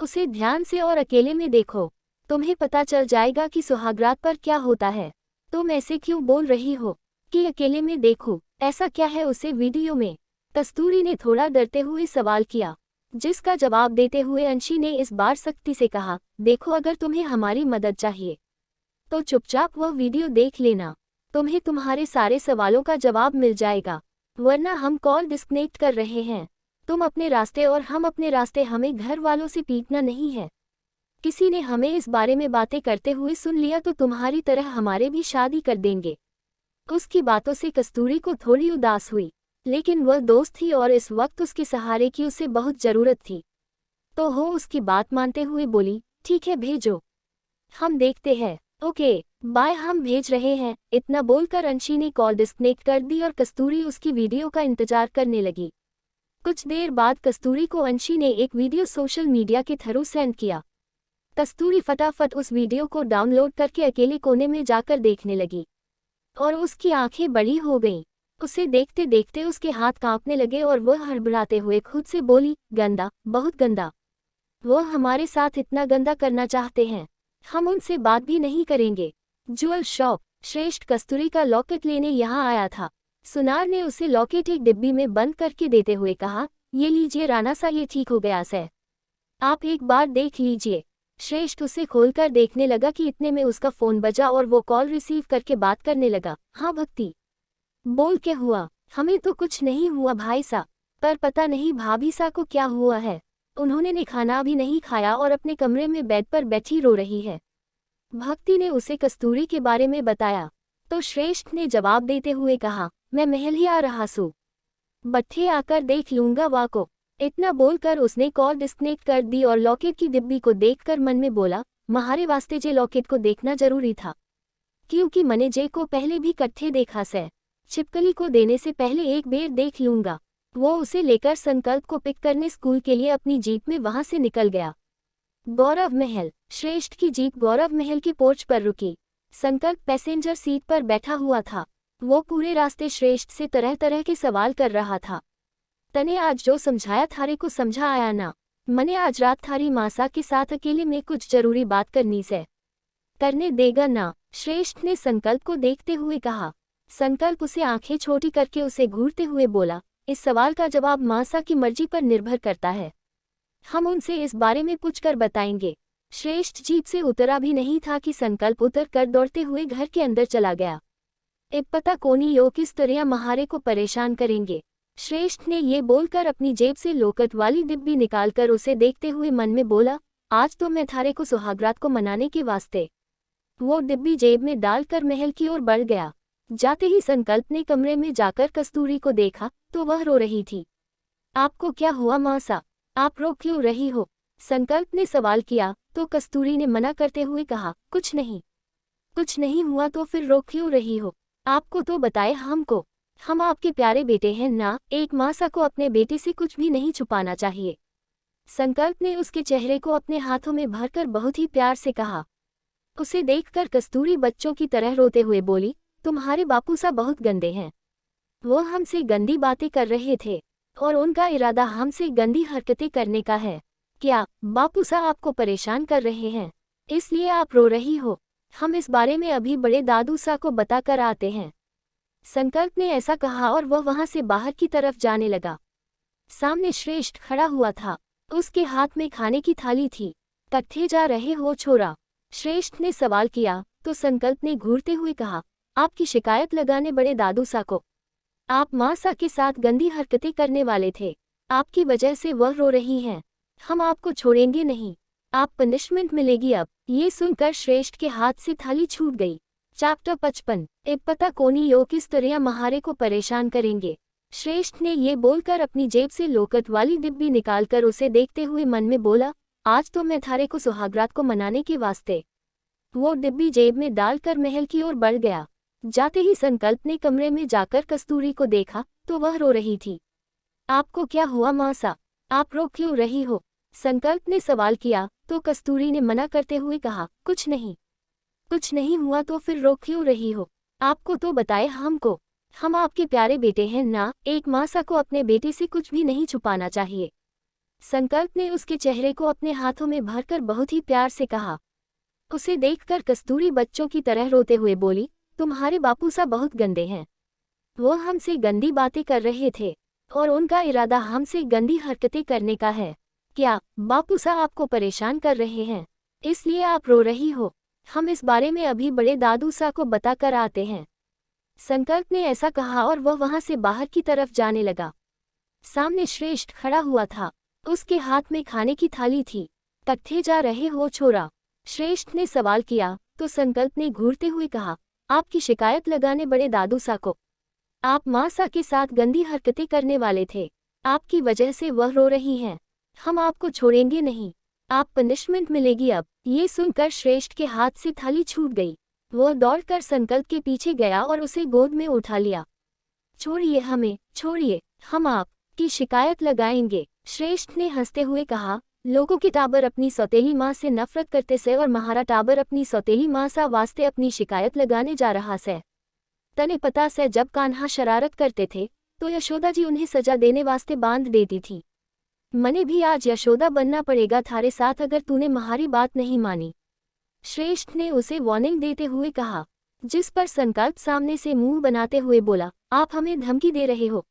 S1: उसे ध्यान से और अकेले में देखो, तुम्हें पता चल जाएगा कि सुहागरात पर क्या होता है। तुम ऐसे क्यों बोल रही हो कि अकेले में देखूं, ऐसा क्या है उसे वीडियो में? कस्तूरी ने थोड़ा डरते हुए सवाल किया, जिसका जवाब देते हुए अंशी ने इस बार सख्ती से कहा, देखो अगर तुम्हें हमारी मदद चाहिए तो चुपचाप वह वीडियो देख लेना, तुम्हें तुम्हारे सारे सवालों का जवाब मिल जाएगा, वरना हम कॉल डिस्कनेक्ट कर रहे हैं। तुम अपने रास्ते और हम अपने रास्ते, हमें घर वालों से पीटना नहीं है। किसी ने हमें इस बारे में बातें करते हुए सुन लिया तो तुम्हारी तरह हमारे भी शादी कर देंगे। उसकी बातों से कस्तूरी को थोड़ी उदास हुई, लेकिन वह दोस्त थी और इस वक्त उसके सहारे की उसे बहुत ज़रूरत थी, तो वो उसकी बात मानते हुए बोली, ठीक है भेजो, हम देखते हैं, ओके बाय, हम भेज रहे हैं। इतना बोलकर अंशी ने कॉल डिस्कनेक्ट कर दी और कस्तूरी उसकी वीडियो का इंतजार करने लगी। कुछ देर बाद कस्तूरी को अंशी ने एक वीडियो सोशल मीडिया के थ्रू सेंड किया। कस्तूरी फटाफट उस वीडियो को डाउनलोड करके अकेले कोने में जाकर देखने लगी और उसकी आंखें बड़ी हो गईं। उसे देखते देखते उसके हाथ कांपने लगे और वह हड़बड़ाते हुए खुद से बोली, गंदा, बहुत गंदा, वह हमारे साथ इतना गंदा करना चाहते हैं, हम उनसे बात भी नहीं करेंगे। ज्वेल शॉप, श्रेष्ठ कस्तूरी का लॉकेट लेने यहाँ आया था। सुनार ने उसे लॉकेट एक डिब्बी में बंद करके देते हुए कहा, ये लीजिए राणा सा, ये ठीक हो गया से, आप एक बार देख लीजिए। श्रेष्ठ उसे खोलकर देखने लगा कि इतने में उसका फ़ोन बजा और वो कॉल रिसीव करके बात करने लगा। हाँ भक्ति, बोल क्या हुआ? हमें तो कुछ नहीं हुआ भाई सा, पर पता नहीं भाभी सा को क्या हुआ है, उन्होंने ने खाना भी नहीं खाया और अपने कमरे में बेड पर बैठी रो रही है। भक्ति ने उसे कस्तूरी के बारे में बताया तो श्रेष्ठ ने जवाब देते हुए कहा, मैं महल ही आ रहा सू, बट्ठे आकर देख लूंगा वा को। इतना बोलकर उसने कॉल डिस्कनेक्ट कर दी और लॉकेट की डिब्बी को देखकर मन में बोला, महारे वास्ते जे लॉकेट को देखना जरूरी था, क्योंकि मने जे को पहले भी कट्ठे देखा से, छिपकली को देने से पहले एक बेर देख लूंगा। वो उसे लेकर संकल्प को पिक करने स्कूल के लिए अपनी जीप में वहां से निकल गया। गौरव महल, श्रेष्ठ की जीप गौरव महल के पोर्च पर रुकी। संकल्प पैसेंजर सीट पर बैठा हुआ था। वो पूरे रास्ते श्रेष्ठ से तरह तरह के सवाल कर रहा था। तने आज जो समझाया थारे को समझा आया ना? मने आज रात थारी मासा के साथ अकेले में कुछ जरूरी बात करनी से, करने देगा ना? श्रेष्ठ ने संकल्प को देखते हुए कहा। संकल्प उसे आंखें छोटी करके उसे घूरते हुए बोला, इस सवाल का जवाब मासा की मर्जी पर निर्भर करता है, हम उनसे इस बारे में पूछकर बताएंगे। श्रेष्ठ जीप से उतरा भी नहीं था कि संकल्प उतर कर दौड़ते हुए घर के अंदर चला गया। अब पता कोनी यो किस तरह महारे को परेशान करेंगे। श्रेष्ठ ने ये बोलकर अपनी जेब से लोकट वाली डिब्बी निकालकर उसे देखते हुए मन में बोला, आज तो मैं थारे को सुहागरात को मनाने के वास्ते। वो डिब्बी जेब में डालकर महल की ओर बढ़ गया। जाते ही संकल्प ने कमरे में जाकर कस्तूरी को देखा तो वह रो रही थी। आपको क्या हुआ मासा, आप रो क्यों रही हो? संकल्प ने सवाल किया तो कस्तूरी ने मना करते हुए कहा, कुछ नहीं, कुछ नहीं हुआ तो फिर रो क्यों रही हो? आपको तो बताए हमको, हम आपके प्यारे बेटे हैं ना, एक मासा को अपने बेटे से कुछ भी नहीं छुपाना चाहिए। संकल्प ने उसके चेहरे को अपने हाथों में भरकर बहुत ही प्यार से कहा। उसे देखकर कस्तूरी बच्चों की तरह रोते हुए बोली, तुम्हारे बापू सा बहुत गंदे हैं, वो हमसे गंदी बातें कर रहे थे और उनका इरादा हमसे गंदी हरकतें करने का है। क्या बापू सा आपको परेशान कर रहे हैं, इसलिए आप रो रही हो? हम इस बारे में अभी बड़े दादू सा को बता कर आते हैं। संकल्प ने ऐसा कहा और वह वहां से बाहर की तरफ जाने लगा। सामने श्रेष्ठ खड़ा हुआ था। उसके हाथ में खाने की थाली थी। कट्ठे जा रहे हो छोरा? श्रेष्ठ ने सवाल किया तो संकल्प ने घूरते हुए कहा, आपकी शिकायत लगाने बड़े दादू सा को। आप माँ सा के साथ गंदी हरकतें करने वाले थे। आपकी वजह से वह रो रही हैं। हम आपको छोड़ेंगे नहीं। आप पनिशमेंट मिलेगी अब। ये सुनकर श्रेष्ठ के हाथ से थाली छूट गई। चैप्टर 55। अब पता कोनी यो किस तरह महारे को परेशान करेंगे। श्रेष्ठ ने ये बोलकर अपनी जेब से लोकट वाली डिब्बी निकालकर उसे देखते हुए मन में बोला, आज तो मैं थारे को सुहागरात को मनाने के वास्ते। वो डिब्बी जेब में डालकर महल की ओर बढ़ गया। जाते ही संकल्प ने कमरे में जाकर कस्तूरी को देखा तो वह रो रही थी। आपको क्या हुआ माँ सा? आप रो क्यों रही हो? संकल्प ने सवाल किया तो कस्तूरी ने मना करते हुए कहा, कुछ नहीं। कुछ नहीं हुआ तो फिर रो क्यों रही हो? आपको तो बताए हमको। हम आपके प्यारे बेटे हैं ना। एक माँ सा को अपने बेटे से कुछ भी नहीं छुपाना चाहिए। संकल्प ने उसके चेहरे को अपने हाथों में भरकर बहुत ही प्यार से कहा। उसे देखकर कस्तूरी बच्चों की तरह रोते हुए बोली, तुम्हारे बापू सा बहुत गंदे हैं। वो हमसे गंदी बातें कर रहे थे और उनका इरादा हमसे गंदी हरकतें करने का है। क्या बापू सा आपको परेशान कर रहे हैं, इसलिए आप रो रही हो? हम इस बारे में अभी बड़े दादू सा को बता कर आते हैं। संकल्प ने ऐसा कहा और वह वहां से बाहर की तरफ जाने लगा। सामने श्रेष्ठ खड़ा हुआ था। उसके हाथ में खाने की थाली थी। कट्ठे जा रहे हो छोरा? श्रेष्ठ ने सवाल किया तो संकल्प ने घूरते हुए कहा, आपकी शिकायत लगाने बड़े दादू सा को। आप माँ सा के साथ गंदी हरकतें करने वाले थे। आपकी वजह से वह रो रही हैं। हम आपको छोड़ेंगे नहीं। आप पनिशमेंट मिलेगी अब। ये सुनकर श्रेष्ठ के हाथ से थाली छूट गई। वह दौड़कर संकल्प के पीछे गया और उसे गोद में उठा लिया। छोड़िए हमें, छोड़िए, हम आपकी शिकायत लगाएंगे। श्रेष्ठ ने हंसते हुए कहा, लोगों के टाबर अपनी सौतेली माँ से नफरत करते से और महारा टाबर अपनी सौतेली माँ सा वास्ते अपनी शिकायत लगाने जा रहा से। तने पता से जब कान्हा शरारत करते थे तो यशोदा जी उन्हें सजा देने वास्ते बांध देती थी। मने भी आज यशोदा बनना पड़ेगा थारे साथ अगर तूने महारी बात नहीं मानी। श्रेष्ठ ने उसे वार्निंग देते हुए कहा, जिस पर संकल्प सामने से मुंह बनाते हुए बोला, आप हमें धमकी दे रहे हो?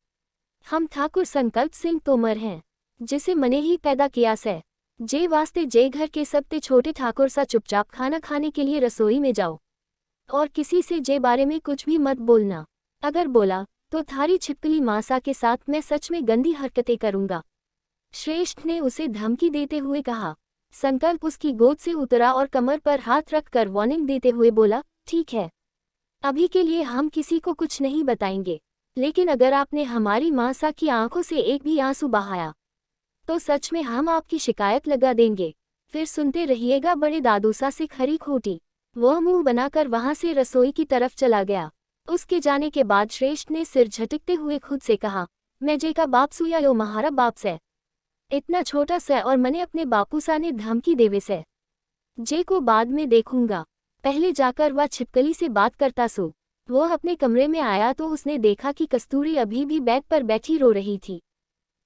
S1: हम ठाकुर संकल्प सिंह तोमर हैं, जिसे मने ही पैदा किया से। जे वास्ते जे घर के सबते छोटे ठाकुर सा चुपचाप खाना खाने के लिए रसोई में जाओ और किसी से जे बारे में कुछ भी मत बोलना। अगर बोला तो थारी छिपकली मासा के साथ मैं सच में गंदी हरकतें करूंगा। श्रेष्ठ ने उसे धमकी देते हुए कहा। संकल्प उसकी गोद से उतरा और कमर पर हाथ रखकर वार्निंग देते हुए बोला, ठीक है, अभी के लिए हम किसी को कुछ नहीं बताएंगे, लेकिन अगर आपने हमारी माँ सा की आंखों से एक भी आंसू बहाया तो सच में हम आपकी शिकायत लगा देंगे। फिर सुनते रहिएगा बड़े दादू सा से खरी खोटी। वह मुंह बनाकर वहां से रसोई की तरफ चला गया। उसके जाने के बाद श्रेष्ठ ने सिर झटकते हुए खुद से कहा, मैं जे का बाप सू या यो महारा बाप से। इतना छोटा से और मने अपने बापू सा ने धमकी देवे से। जे को बाद में देखूंगा, पहले जाकर वह छिपकली से बात करता सू। वह अपने कमरे में आया तो उसने देखा कि कस्तूरी अभी भी बेड पर बैठी रो रही थी।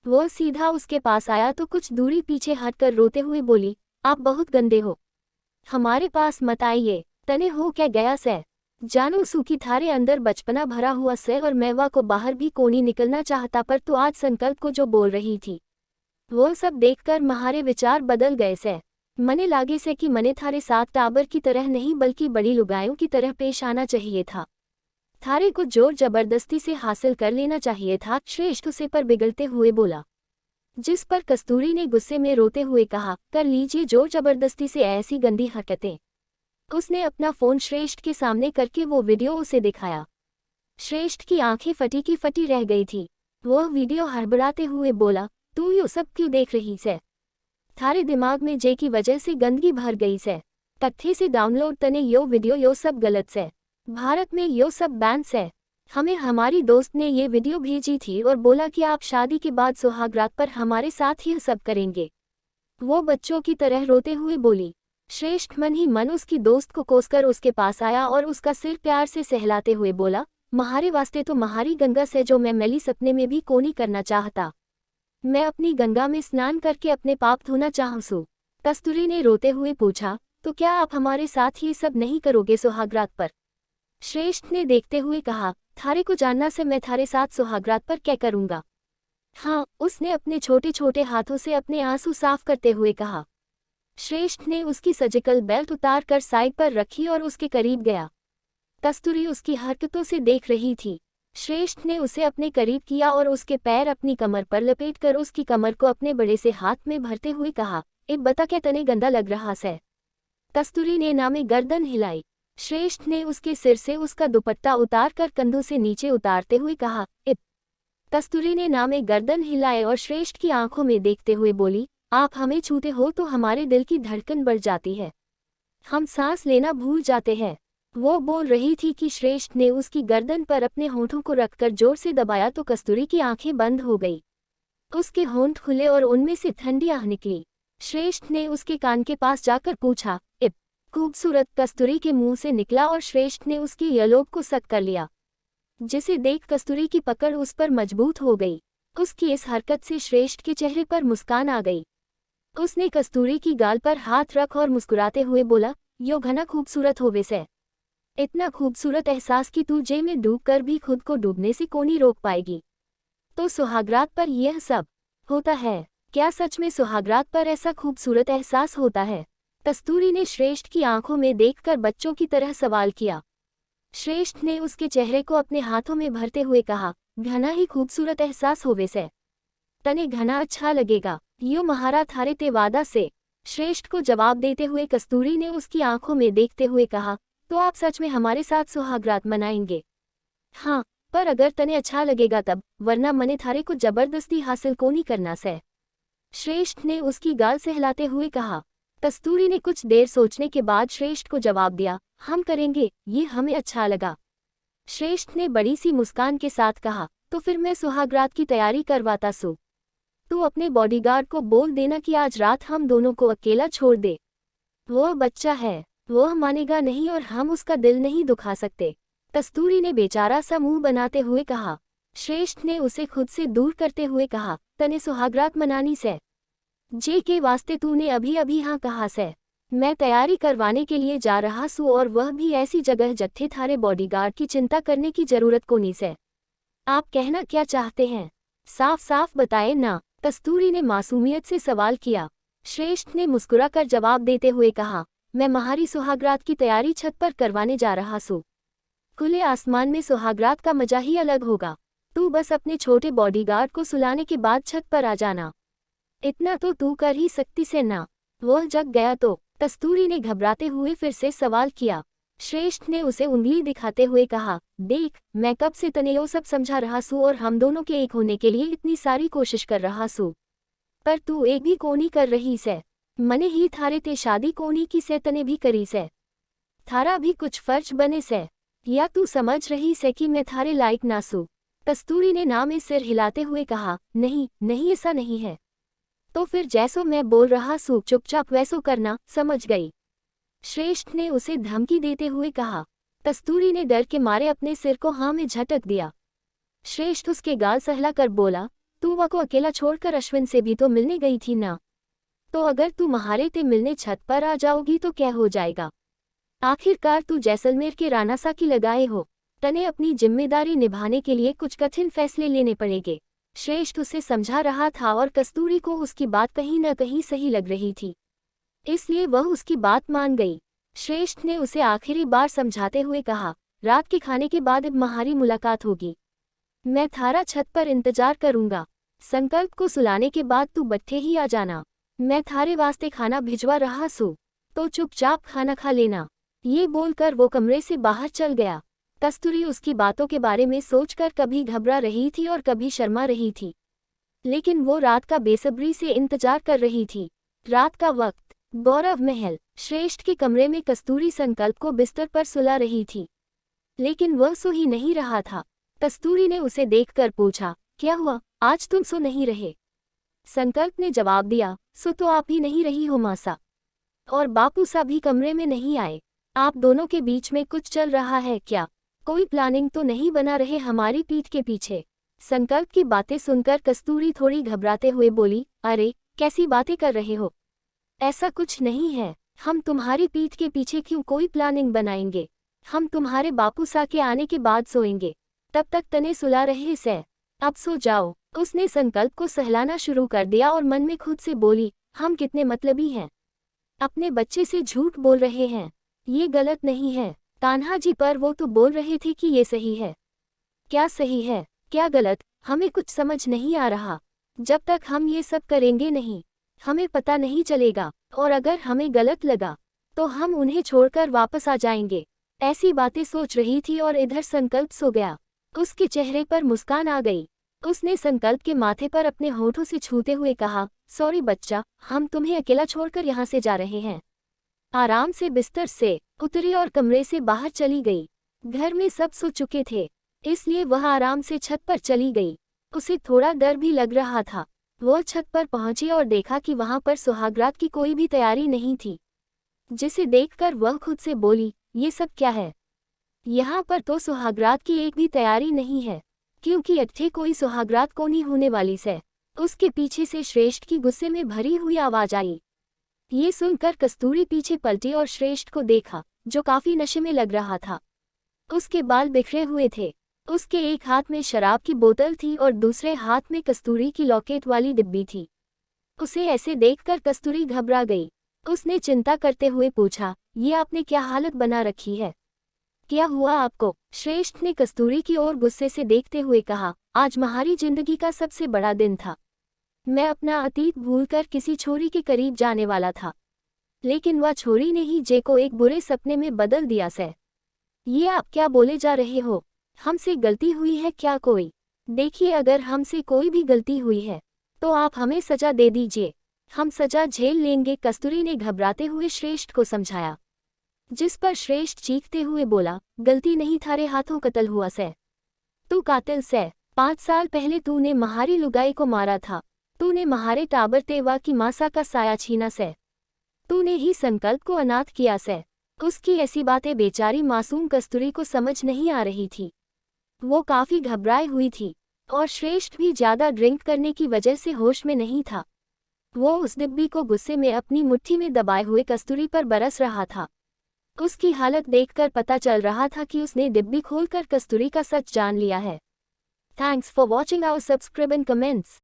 S1: वह सीधा उसके पास आया तो कुछ दूरी पीछे हटकर रोते हुए बोली, आप बहुत गंदे हो, हमारे पास मत आइए। तने हो क्या गया से? जानो सूखी थारे अंदर बचपना भरा हुआ से और मैवा को बाहर भी कोनी निकलना चाहता, पर तो आज संकल्प को जो बोल रही थी वो सब देखकर महारे विचार बदल गए से। मने लागे से कि मने थारे साथ टाबर की तरह नहीं बल्कि बड़ी लुगायों की तरह पेश आना चाहिए था। थारे को जोर जबरदस्ती से हासिल कर लेना चाहिए था। श्रेष्ठ उसे पर बिगड़ते हुए बोला, जिस पर कस्तूरी ने गुस्से में रोते हुए कहा, कर लीजिए जोर जबरदस्ती से ऐसी गंदी हरकतें। उसने अपना फोन श्रेष्ठ के सामने करके वो वीडियो उसे दिखाया। श्रेष्ठ की आंखें फटी की फटी रह गई थी। वह वीडियो हड़बड़ाते हुए बोला, तू यो सब क्यों देख रही से? थारे दिमाग में जे की वजह से गंदगी भर गई से। कत्थे से डाउनलोड तने यो वीडियो यो सब गलत से। भारत में यो सब बैन से। हमें हमारी दोस्त ने ये वीडियो भेजी थी और बोला कि आप शादी के बाद सुहागरात पर हमारे साथ ही सब करेंगे। वो बच्चों की तरह रोते हुए बोली। श्रेष्ठ मन ही मन उसकी दोस्त को कोसकर उसके पास आया और उसका सिर प्यार से सहलाते हुए बोला, महारे वास्ते तो महारी गंगा से जो मैं मैली सपने में भी कोनी करना चाहता। मैं अपनी गंगा में स्नान करके अपने पाप धोना चाहूँ। कस्तूरी ने रोते हुए पूछा, तो क्या आप हमारे साथ ये सब नहीं करोगे सुहागरात पर? श्रेष्ठ ने देखते हुए कहा, थारे को जानना से मैं थारे साथ सुहागरात पर क्या करूंगा? हाँ, उसने अपने छोटे छोटे हाथों से अपने आंसू साफ करते हुए कहा। श्रेष्ठ ने उसकी सर्जिकल बेल्ट उतार कर साइड पर रखी और उसके करीब गया। कस्तूरी उसकी हरकतों से देख रही थी। श्रेष्ठ ने उसे अपने करीब किया और उसके पैर अपनी कमर पर लपेटकर उसकी कमर को अपने बड़े से हाथ में भरते हुए कहा, ए बता क्या तने गंदा लग रहा है? कस्तूरी ने नामे गर्दन हिलाई। श्रेष्ठ ने उसके सिर से उसका दुपट्टा उतार कर कंधों से नीचे उतारते हुए कहा, इप। कस्तूरी ने नामे गर्दन हिलाए और श्रेष्ठ की आंखों में देखते हुए बोली, आप हमें छूते हो तो हमारे दिल की धड़कन बढ़ जाती है, हम सांस लेना भूल जाते हैं। वो बोल रही थी कि श्रेष्ठ ने उसकी गर्दन पर अपने होंठों को रखकर जोर से दबाया तो कस्तूरी की आंखें बंद हो गई। उसके होंठ खुले और उनमें से ठंडी आह निकली। श्रेष्ठ ने उसके कान के पास जाकर पूछा, इप। खूबसूरत कस्तूरी के मुंह से निकला और श्रेष्ठ ने उसकी यलोब को सक कर लिया, जिसे देख कस्तूरी की पकड़ उस पर मजबूत हो गई। उसकी इस हरकत से श्रेष्ठ के चेहरे पर मुस्कान आ गई। उसने कस्तूरी की गाल पर हाथ रख और मुस्कुराते हुए बोला, यो घना खूबसूरत होवे से, इतना खूबसूरत एहसास कि तू जे में डूब कर भी खुद को डूबने से कोनी रोक पाएगी। तो सुहागरात पर यह सब होता है? क्या सच में सुहागरात पर ऐसा खूबसूरत एहसास होता है? कस्तूरी ने श्रेष्ठ की आंखों में देखकर बच्चों की तरह सवाल किया। श्रेष्ठ ने उसके चेहरे को अपने हाथों में भरते हुए कहा, घना ही खूबसूरत एहसास होवे से, तने घना अच्छा लगेगा, यो महारा थारे ते वादा से। श्रेष्ठ को जवाब देते हुए कस्तूरी ने उसकी आंखों में देखते हुए कहा, तो आप सच में हमारे साथ सुहागरात मनाएंगे? हाँ, पर अगर तने अच्छा लगेगा तब, वरना मने थारे को जबरदस्ती हासिल को नहीं करना से। श्रेष्ठ ने उसकी गाल सहलाते हुए कहा। कस्तूरी ने कुछ देर सोचने के बाद श्रेष्ठ को जवाब दिया, हम करेंगे, ये हमें अच्छा लगा। श्रेष्ठ ने बड़ी सी मुस्कान के साथ कहा, तो फिर मैं सुहागरात की तैयारी करवाता सू। तू अपने बॉडीगार्ड को बोल देना कि आज रात हम दोनों को अकेला छोड़ दे। वो बच्चा है, वह मानेगा नहीं और हम उसका दिल नहीं दुखा सकते। कस्तूरी ने बेचारा सा मुंह बनाते हुए कहा। श्रेष्ठ ने उसे खुद से दूर करते हुए कहा, तने सुहागरात मनानी से? जे के वास्ते तूने अभी अभी हाँ कहा से। मैं तैयारी करवाने के लिए जा रहा सू और वह भी ऐसी जगह जत्थे थारे बॉडीगार्ड की चिंता करने की जरूरत को नहीं से। आप कहना क्या चाहते हैं? साफ साफ बताए ना, कस्तूरी ने मासूमियत से सवाल किया। श्रेष्ठ ने मुस्कुराकर जवाब देते हुए कहा, मैं महारी सुहागरात की तैयारी छत पर करवाने जा रहा सू। खुले आसमान में सुहागरात का मजा ही अलग होगा। तू बस अपने छोटे बॉडीगार्ड को सुलाने के बाद छत पर आ जाना। इतना तो तू कर ही सकती से ना। वह जग गया तो? कस्तूरी ने घबराते हुए फिर से सवाल किया। श्रेष्ठ ने उसे उंगली दिखाते हुए कहा, देख, मैं कब से तने यो सब समझा रहा सू और हम दोनों के एक होने के लिए इतनी सारी कोशिश कर रहा सू, पर तू एक भी कोनी कर रही से। मने ही थारे ते शादी कोनी की से तने भी करी से। थारा भी कुछ फर्ज बने से, या तू समझ रही से कि मैं थारे लायक ना सू? कस्तूरी ने ना में सिर हिलाते हुए कहा, नहीं नहीं, ऐसा नहीं है। तो फिर जैसो मैं बोल रहा सू चुपचाप वैसो करना, समझ गई? श्रेष्ठ ने उसे धमकी देते हुए कहा। कस्तूरी ने डर के मारे अपने सिर को हाँ में झटक दिया। श्रेष्ठ उसके गाल सहला कर बोला, तू वह को अकेला छोड़कर अश्विन से भी तो मिलने गई थी ना? तो अगर तू महारे ते मिलने छत पर आ जाओगी तो क्या हो जाएगा? आखिरकार तू जैसलमेर के राणा सा की लगाए हो, तने अपनी जिम्मेदारी निभाने के लिए कुछ कठिन फैसले लेने पड़ेंगे। श्रेष्ठ उसे समझा रहा था और कस्तूरी को उसकी बात कहीं न कहीं सही लग रही थी, इसलिए वह उसकी बात मान गई। श्रेष्ठ ने उसे आखिरी बार समझाते हुए कहा, रात के खाने के बाद अब महारी मुलाकात होगी। मैं थारा छत पर इंतजार करूंगा। संकल्प को सुलाने के बाद तू बट्ठे ही आ जाना। मैं थारे वास्ते खाना भिजवा रहा सू, तो चुपचाप खाना खा लेना। ये बोलकर वो कमरे से बाहर चल गया। कस्तूरी उसकी बातों के बारे में सोचकर कभी घबरा रही थी और कभी शर्मा रही थी, लेकिन वो रात का बेसब्री से इंतजार कर रही थी। रात का वक्त, गौरव महल। श्रेष्ठ के कमरे में कस्तूरी संकल्प को बिस्तर पर सुला रही थी, लेकिन वह सो ही नहीं रहा था। कस्तूरी ने उसे देखकर पूछा, क्या हुआ, आज तुम सो नहीं रहे? संकल्प ने जवाब दिया, सो तो आप ही नहीं रही हो मासा, और बापू सा भी कमरे में नहीं आए। आप दोनों के बीच में कुछ चल रहा है क्या? कोई प्लानिंग तो नहीं बना रहे हमारी पीठ के पीछे? संकल्प की बातें सुनकर कस्तूरी थोड़ी घबराते हुए बोली, अरे कैसी बातें कर रहे हो? ऐसा कुछ नहीं है। हम तुम्हारी पीठ के पीछे क्यों कोई प्लानिंग बनाएंगे? हम तुम्हारे बापू सा के आने के बाद सोएंगे। तब तक तने सुला रहे से। अब सो जाओ। उसने संकल्प को सहलाना शुरू कर दिया और मन में खुद से बोली, हम कितने मतलबी हैं। अपने बच्चे से झूठ बोल रहे हैं। ये गलत नहीं है कान्हा जी, पर वो तो बोल रहे थे कि ये सही है। क्या सही है क्या गलत, हमें कुछ समझ नहीं आ रहा। जब तक हम ये सब करेंगे नहीं, हमें पता नहीं चलेगा, और अगर हमें गलत लगा तो हम उन्हें छोड़कर वापस आ जाएंगे। ऐसी बातें सोच रही थी और इधर संकल्प सो गया। उसके चेहरे पर मुस्कान आ गई। उसने संकल्प के माथे पर अपने होठों से छूते हुए कहा, सॉरी बच्चा, हम तुम्हें अकेला छोड़कर यहाँ से जा रहे हैं। आराम से बिस्तर से उतरी और कमरे से बाहर चली गई। घर में सब सो चुके थे, इसलिए वह आराम से छत पर चली गई। उसे थोड़ा डर भी लग रहा था। वह छत पर पहुंची और देखा कि वहां पर सुहागरात की कोई भी तैयारी नहीं थी, जिसे देखकर वह खुद से बोली, ये सब क्या है? यहाँ पर तो सुहागरात की एक भी तैयारी नहीं है, क्योंकि अट्ठे कोई सुहागरात को नहीं होने वाली से। उसके पीछे से श्रेष्ठ की गुस्से में भरी हुई आवाज आई। ये सुनकर कस्तूरी पीछे पलटी और श्रेष्ठ को देखा, जो काफी नशे में लग रहा था। उसके बाल बिखरे हुए थे। उसके एक हाथ में शराब की बोतल थी और दूसरे हाथ में कस्तूरी की लॉकेट वाली डिब्बी थी। उसे ऐसे देखकर कस्तूरी घबरा गई। उसने चिंता करते हुए पूछा, ये आपने क्या हालत बना रखी है? क्या हुआ आपको? श्रेष्ठ ने कस्तूरी की ओर गुस्से से देखते हुए कहा, आज हमारी जिंदगी का सबसे बड़ा दिन था। मैं अपना अतीत भूलकर किसी छोरी के करीब जाने वाला था, लेकिन वह छोरी ने ही जे को एक बुरे सपने में बदल दिया से। ये आप क्या बोले जा रहे हो? हमसे गलती हुई है क्या कोई? देखिए, अगर हमसे कोई भी गलती हुई है तो आप हमें सजा दे दीजिए, हम सजा झेल लेंगे, कस्तूरी ने घबराते हुए श्रेष्ठ को समझाया। जिस पर श्रेष्ठ चीखते हुए बोला, गलती नहीं, थारे हाथों कत्ल हुआ से। तू कातिल से। 5 साल पहले तूने महारी लुगाई को मारा था। तूने महारे टाबर तेवा की मासा का साया छीना से। तूने ही संकल्प को अनाथ किया से। उसकी ऐसी बातें बेचारी मासूम कस्तूरी को समझ नहीं आ रही थी। वो काफी घबराई हुई थी, और श्रेष्ठ भी ज्यादा ड्रिंक करने की वजह से होश में नहीं था। वो उस डिब्बी को गुस्से में अपनी मुट्ठी में दबाए हुए कस्तूरी पर बरस रहा था। उसकी हालत देखकर पता चल रहा था कि उसने डिब्बी खोलकर कस्तूरी का सच जान लिया है। Thanks for watching our, subscribe and comments.